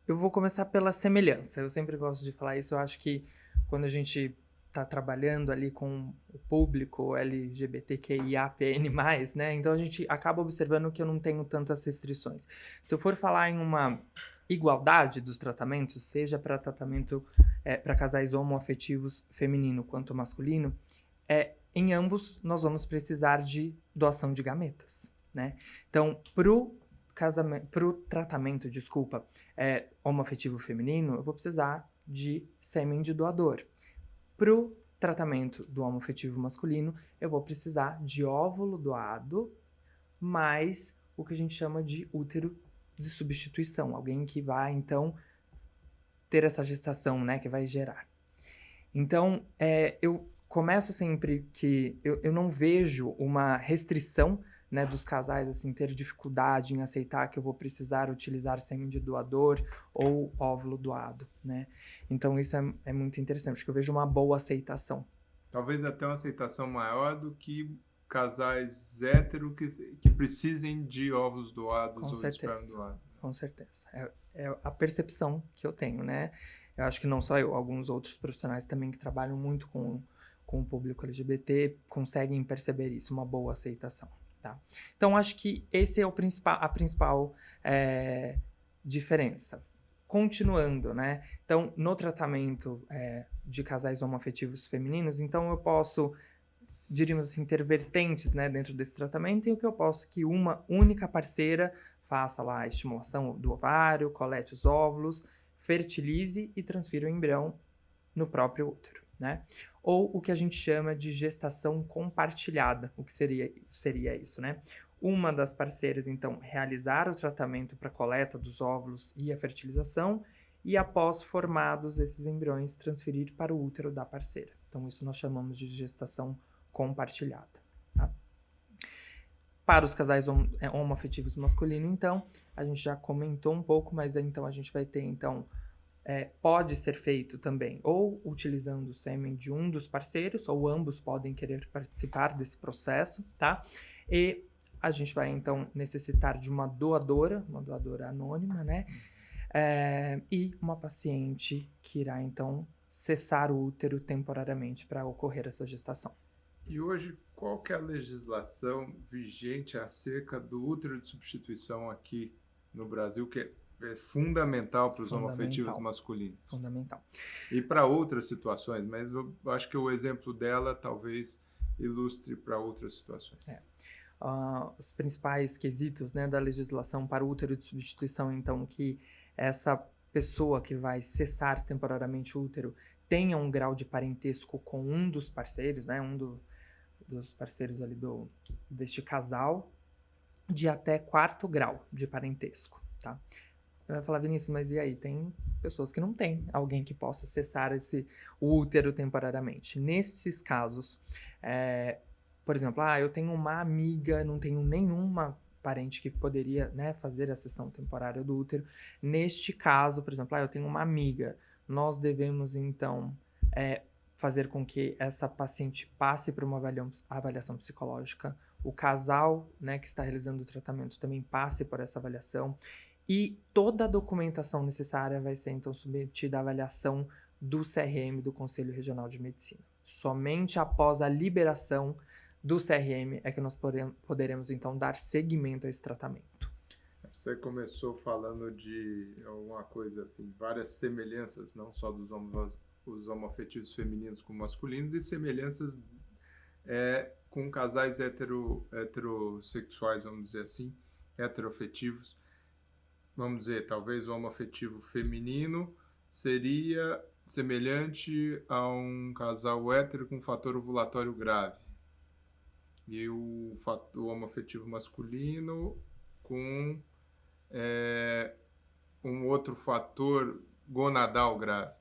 Eu vou começar pela semelhança. Eu sempre gosto de falar isso. Eu acho que quando a gente está trabalhando ali com o público LGBTQIAPN+, né? Então a gente acaba observando que eu não tenho tantas restrições. Se eu for falar em uma igualdade dos tratamentos, seja para tratamento para casais homoafetivos feminino quanto masculino, em ambos nós vamos precisar de doação de gametas, né? Então, pro tratamento, homoafetivo feminino, eu vou precisar de sêmen de doador. Pro tratamento do homoafetivo masculino, eu vou precisar de óvulo doado, mais o que a gente chama de útero de substituição. Alguém que vai, então, ter essa gestação, né, que vai gerar. Então, eu começo sempre que eu não vejo uma restrição, né, dos casais, assim, ter dificuldade em aceitar que eu vou precisar utilizar sêmen de doador ou óvulo doado, né? Então, isso é muito interessante, porque eu vejo uma boa aceitação. Talvez até uma aceitação maior do que casais héteros que precisem de óvulos doados ou esperma doado. Com certeza. É a percepção que eu tenho, né? Eu acho que não só eu, alguns outros profissionais também que trabalham muito com o público LGBT conseguem perceber isso, uma boa aceitação. Tá? Então, acho que esse é a principal diferença. Continuando, né? Então, no tratamento de casais homoafetivos femininos, então eu posso, diríamos assim, ter vertentes, né, dentro desse tratamento, em que eu posso que uma única parceira faça lá a estimulação do ovário, colete os óvulos, fertilize e transfira o embrião no próprio útero, né? Ou o que a gente chama de gestação compartilhada. O que seria isso, né? Uma das parceiras, então, realizar o tratamento para a coleta dos óvulos e a fertilização e, após formados esses embriões, transferir para o útero da parceira. Então, isso nós chamamos de gestação compartilhada. Tá? Para os casais homoafetivos masculinos, então, a gente já comentou um pouco, mas então a gente vai ter, então, pode ser feito também ou utilizando o sêmen de um dos parceiros, ou ambos podem querer participar desse processo, tá? E a gente vai, então, necessitar de uma doadora anônima, né? E uma paciente que irá, então, cessar o útero temporariamente para ocorrer essa gestação. E hoje, qual que é a legislação vigente acerca do útero de substituição aqui no Brasil, que é fundamental para os homoafetivos masculinos? Fundamental. E para outras situações, mas eu acho que o exemplo dela talvez ilustre para outras situações. Os principais quesitos, né, da legislação para o útero de substituição, então, que essa pessoa que vai cessar temporariamente o útero tenha um grau de parentesco com um dos parceiros, né, dos parceiros ali deste casal, de até 4º grau de parentesco, tá? Você vai falar, Vinícius, mas e aí? Tem pessoas que não têm alguém que possa cessar o útero temporariamente. Nesses casos, por exemplo, eu tenho uma amiga, não tenho nenhuma parente que poderia, né, fazer a cessão temporária do útero. Neste caso, por exemplo, eu tenho uma amiga, nós devemos, então, fazer com que essa paciente passe por uma avaliação psicológica. O casal, né, que está realizando o tratamento também passe por essa avaliação. E toda a documentação necessária vai ser, então, submetida à avaliação do CRM, do Conselho Regional de Medicina. Somente após a liberação do CRM é que nós poderemos, então, dar seguimento a esse tratamento. Você começou falando de alguma coisa assim, várias semelhanças, não só dos os homoafetivos femininos com masculinos, e semelhanças com casais heterossexuais, vamos dizer assim, heteroafetivos. Vamos dizer, talvez o homoafetivo feminino seria semelhante a um casal hétero com fator ovulatório grave. E o homoafetivo masculino com um outro fator gonadal grave.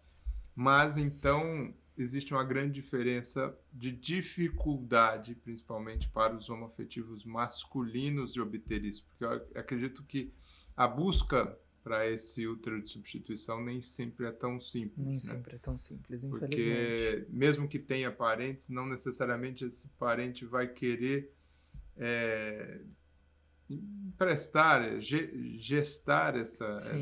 Mas, então, existe uma grande diferença de dificuldade, principalmente para os homoafetivos masculinos, de obter isso. Porque eu acredito que a busca para esse útero de substituição nem sempre é tão simples. Nem sempre é tão simples, infelizmente. Porque, mesmo que tenha parentes, não necessariamente esse parente vai querer emprestar, gestar Sim,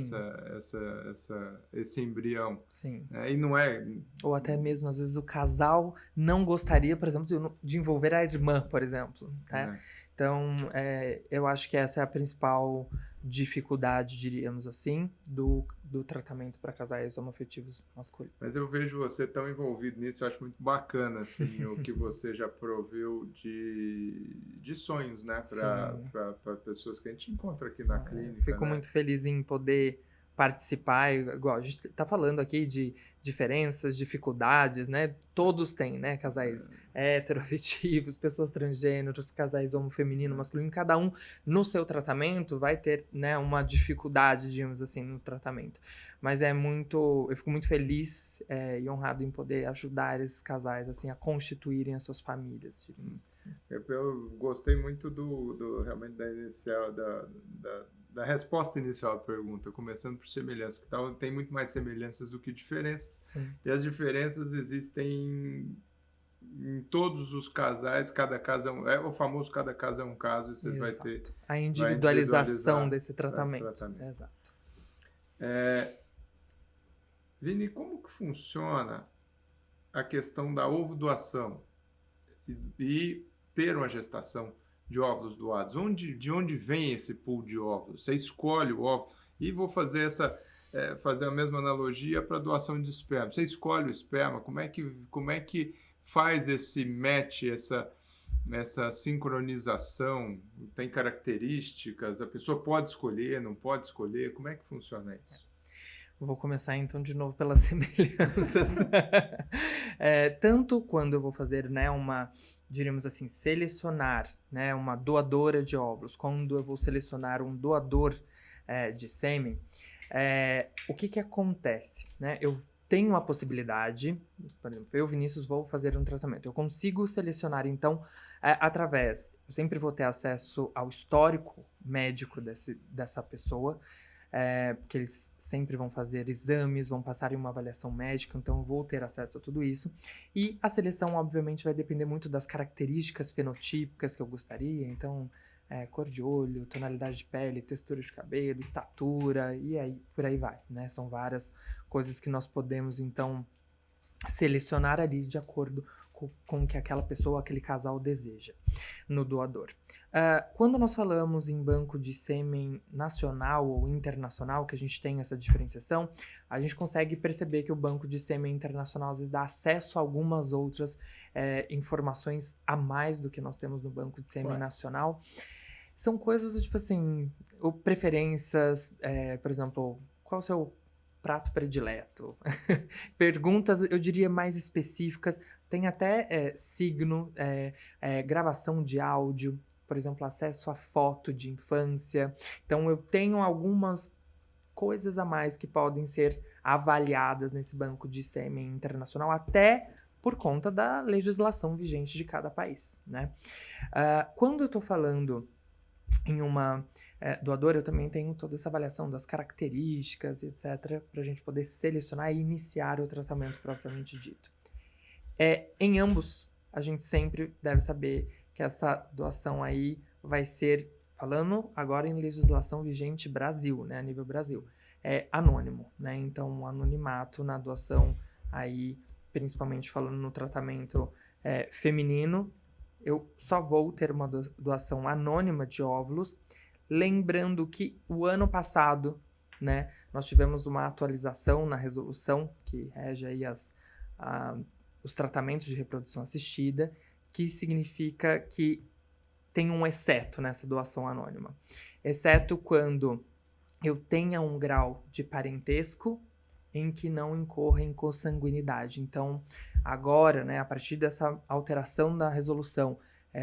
esse embrião. sim. E não é... Ou até mesmo, às vezes, o casal não gostaria, por exemplo, de envolver a irmã, por exemplo, tá? né? Então, eu acho que essa é a principal dificuldade, diríamos assim, do tratamento para casais homoafetivos masculinos. Mas eu vejo você tão envolvido nisso, eu acho muito bacana, assim, o que você já proveu de sonhos, né, Sim. para pessoas que a gente encontra aqui na clínica, Fico né? muito feliz em poder participar, igual a gente tá falando aqui de diferenças, dificuldades, né? Todos têm, né? Casais heteroafetivos, pessoas transgêneros, casais homofeminino, masculino, cada um no seu tratamento vai ter, né, uma dificuldade, digamos assim, no tratamento. Mas eu fico muito feliz e honrado em poder ajudar esses casais, assim, a constituírem as suas famílias, digamos assim. Eu gostei muito realmente da inicial, da resposta inicial à pergunta, começando por semelhanças, que tem muito mais semelhanças do que diferenças. Sim. E as diferenças existem em todos os casais, cada caso é o famoso cada caso é um caso, e você vai ter a vai individualização individualizar desse tratamento. tratamento. Exato. Vini, como que funciona a questão da ovo-doação e ter uma gestação de óvulos doados? De onde vem esse pool de óvulos? Você escolhe o óvulo. E vou fazer fazer a mesma analogia para doação de esperma. Você escolhe o esperma, como é que faz esse match, essa sincronização? Tem características? A pessoa pode escolher, não pode escolher? Como é que funciona isso? Vou começar então de novo pelas semelhanças. Tanto quando eu vou fazer, né, diríamos assim, selecionar, né, uma doadora de óvulos, quando eu vou selecionar um doador de sêmen, o que acontece, né? Eu tenho a possibilidade, por exemplo, eu, Vinícius, vou fazer um tratamento. Eu consigo selecionar, então, eu sempre vou ter acesso ao histórico médico dessa pessoa, porque eles sempre vão fazer exames, vão passar em uma avaliação médica, então eu vou ter acesso a tudo isso. E a seleção, obviamente, vai depender muito das características fenotípicas que eu gostaria, então, cor de olho, tonalidade de pele, textura de cabelo, estatura, e aí por aí vai, né? São várias coisas que nós podemos, então, selecionar ali de acordo com o que aquela pessoa, aquele casal deseja no doador. Quando nós falamos em banco de sêmen nacional ou internacional, que a gente tem essa diferenciação, a gente consegue perceber que o banco de sêmen internacional às vezes dá acesso a algumas outras informações a mais do que nós temos no banco de sêmen nacional. São coisas tipo assim, ou preferências, por exemplo, qual o seu prato predileto? Perguntas, eu diria, mais específicas. Tem até signo, gravação de áudio, por exemplo, acesso a foto de infância. Então, eu tenho algumas coisas a mais que podem ser avaliadas nesse banco de sêmen internacional, até por conta da legislação vigente de cada país, né? Quando eu tô falando em uma doadora, eu também tenho toda essa avaliação das características, etc., para a gente poder selecionar e iniciar o tratamento propriamente dito. Em ambos, a gente sempre deve saber que essa doação aí vai ser, falando agora em legislação vigente Brasil, né, a nível Brasil, anônimo, né? Então, um anonimato na doação aí, principalmente falando no tratamento feminino, eu só vou ter uma doação anônima de óvulos, lembrando que o ano passado, né, nós tivemos uma atualização na resolução que rege aí os tratamentos de reprodução assistida, que significa que tem um exceto nessa doação anônima. Exceto quando eu tenha um grau de parentesco em que não incorra em consanguinidade. Então, agora, né, a partir dessa alteração da resolução,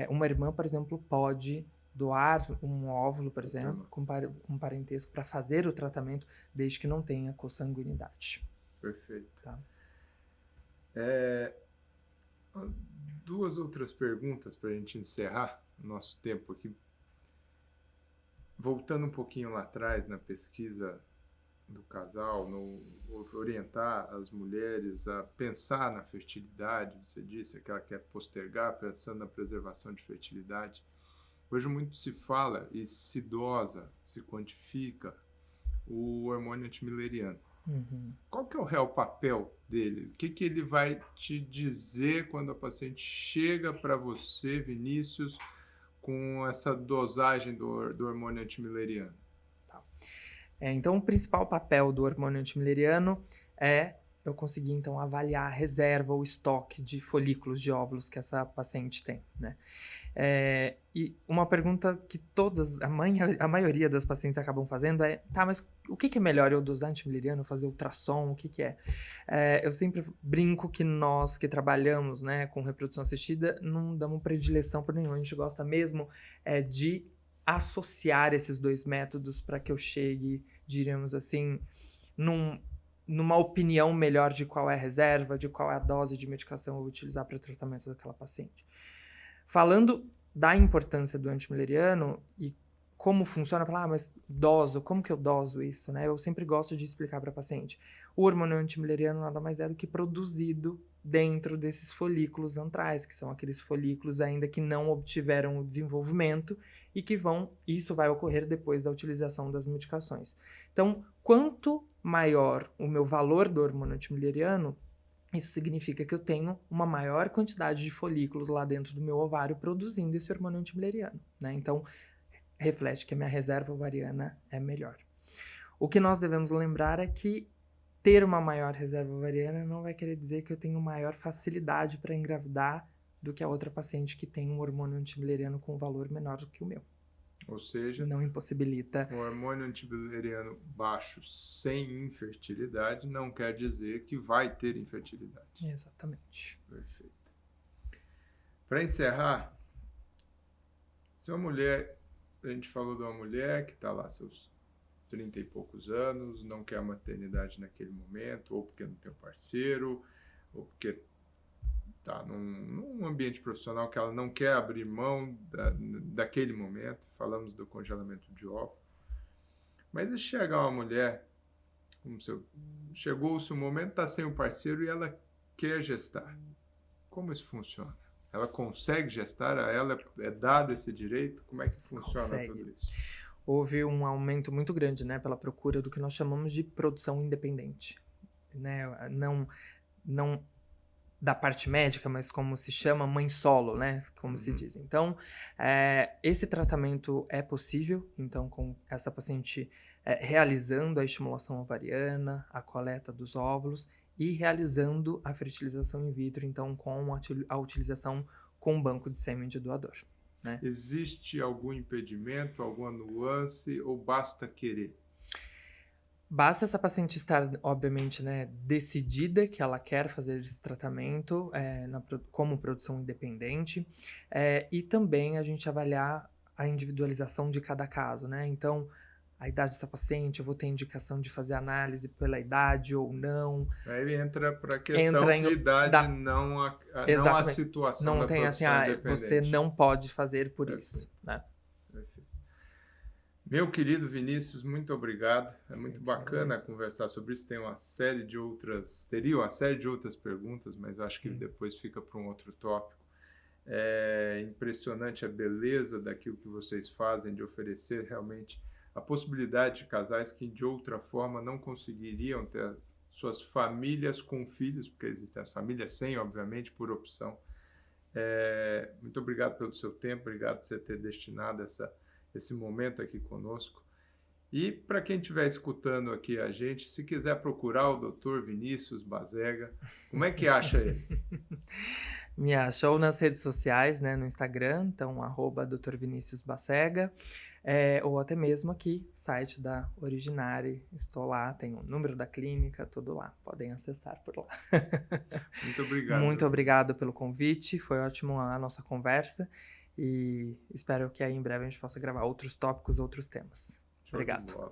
uma irmã, por exemplo, pode doar um óvulo, por exemplo, com parentesco para fazer o tratamento, desde que não tenha consanguinidade. Perfeito. Tá? Duas outras perguntas para a gente encerrar o nosso tempo aqui. Voltando um pouquinho lá atrás na pesquisa do casal, orientar as mulheres a pensar na fertilidade, você disse que ela quer postergar, pensando na preservação de fertilidade. Hoje muito se fala e se dosa, se quantifica o hormônio antimileriano. Qual que é o real papel dele? O que ele vai te dizer quando a paciente chega para você, Vinícius, com essa dosagem do hormônio antimileriano? Então, o principal papel do hormônio antimileriano é eu conseguir, então, avaliar a reserva ou estoque de folículos de óvulos que essa paciente tem, né? E uma pergunta que a maioria das pacientes acabam fazendo é, tá, mas o que é melhor, eu dosar antimileriano, fazer ultrassom, o que é? Eu sempre brinco que nós que trabalhamos, né, com reprodução assistida, não damos predileção por nenhum, a gente gosta mesmo de associar esses dois métodos para que eu chegue, diríamos assim, numa opinião melhor de qual é a reserva, de qual é a dose de medicação eu vou utilizar para o tratamento daquela paciente. Falando da importância do antimileriano e como funciona, falar, mas como que eu doso isso, né? Eu sempre gosto de explicar para a paciente. O hormônio antimileriano nada mais é do que produzido dentro desses folículos antrais, que são aqueles folículos ainda que não obtiveram o desenvolvimento e que isso vai ocorrer depois da utilização das medicações. Então, quanto maior o meu valor do hormônio antimileriano, isso significa que eu tenho uma maior quantidade de folículos lá dentro do meu ovário produzindo esse hormônio antimileriano, né? Então, reflete que a minha reserva ovariana é melhor. O que nós devemos lembrar é que ter uma maior reserva ovariana não vai querer dizer que eu tenho maior facilidade para engravidar do que a outra paciente que tem um hormônio antimileriano com um valor menor do que o meu. Ou seja, não impossibilita. O hormônio antimileriano baixo sem infertilidade não quer dizer que vai ter infertilidade. Exatamente. Perfeito. Para encerrar, se uma mulher, a gente falou de uma mulher que está lá seus 30 e poucos anos, não quer a maternidade naquele momento, ou porque não tem um parceiro, ou porque está num ambiente profissional que ela não quer abrir mão daquele momento, falamos do congelamento de óvulos. Mas se chegar uma mulher, chegou-se o momento, está sem um parceiro e ela quer gestar, como isso funciona? Ela consegue gestar? A ela é dado esse direito? Como é que funciona tudo isso? Houve um aumento muito grande, né, pela procura do que nós chamamos de produção independente, né? Não da parte médica, mas como se chama mãe solo, né? Como se diz. Então, esse tratamento é possível, então, com essa paciente realizando a estimulação ovariana, a coleta dos óvulos e realizando a fertilização in vitro, então, com a utilização com banco de sêmen de doador, né? Existe algum impedimento, alguma nuance ou basta querer? Basta essa paciente estar, obviamente, né, decidida que ela quer fazer esse tratamento como produção independente e também a gente avaliar a individualização de cada caso, né? Então, a idade dessa paciente, eu vou ter indicação de fazer análise pela idade ou não. Aí entra para a questão de idade, não a situação não da tem assim, você não pode fazer por isso, né? Perfeito. Meu querido Vinícius, muito obrigado. É muito bacana conversar sobre isso. Teria uma série de outras perguntas, mas acho que depois fica para um outro tópico. É impressionante a beleza daquilo que vocês fazem, de oferecer realmente a possibilidade de casais que de outra forma não conseguiriam ter suas famílias com filhos, porque existem as famílias sem, obviamente, por opção. Muito obrigado pelo seu tempo, obrigado por você ter destinado esse momento aqui conosco. E para quem estiver escutando aqui a gente, se quiser procurar o Dr. Vinícius Basega, como é que acha ele? Me achou nas redes sociais, né, no Instagram, então @Dr. Vinícius Basega, ou até mesmo aqui, site da Originari, estou lá, tem o número da clínica, tudo lá, podem acessar por lá. Muito obrigado. Muito obrigado pelo convite, foi ótimo a nossa conversa e espero que aí em breve a gente possa gravar outros tópicos, outros temas. Obrigado.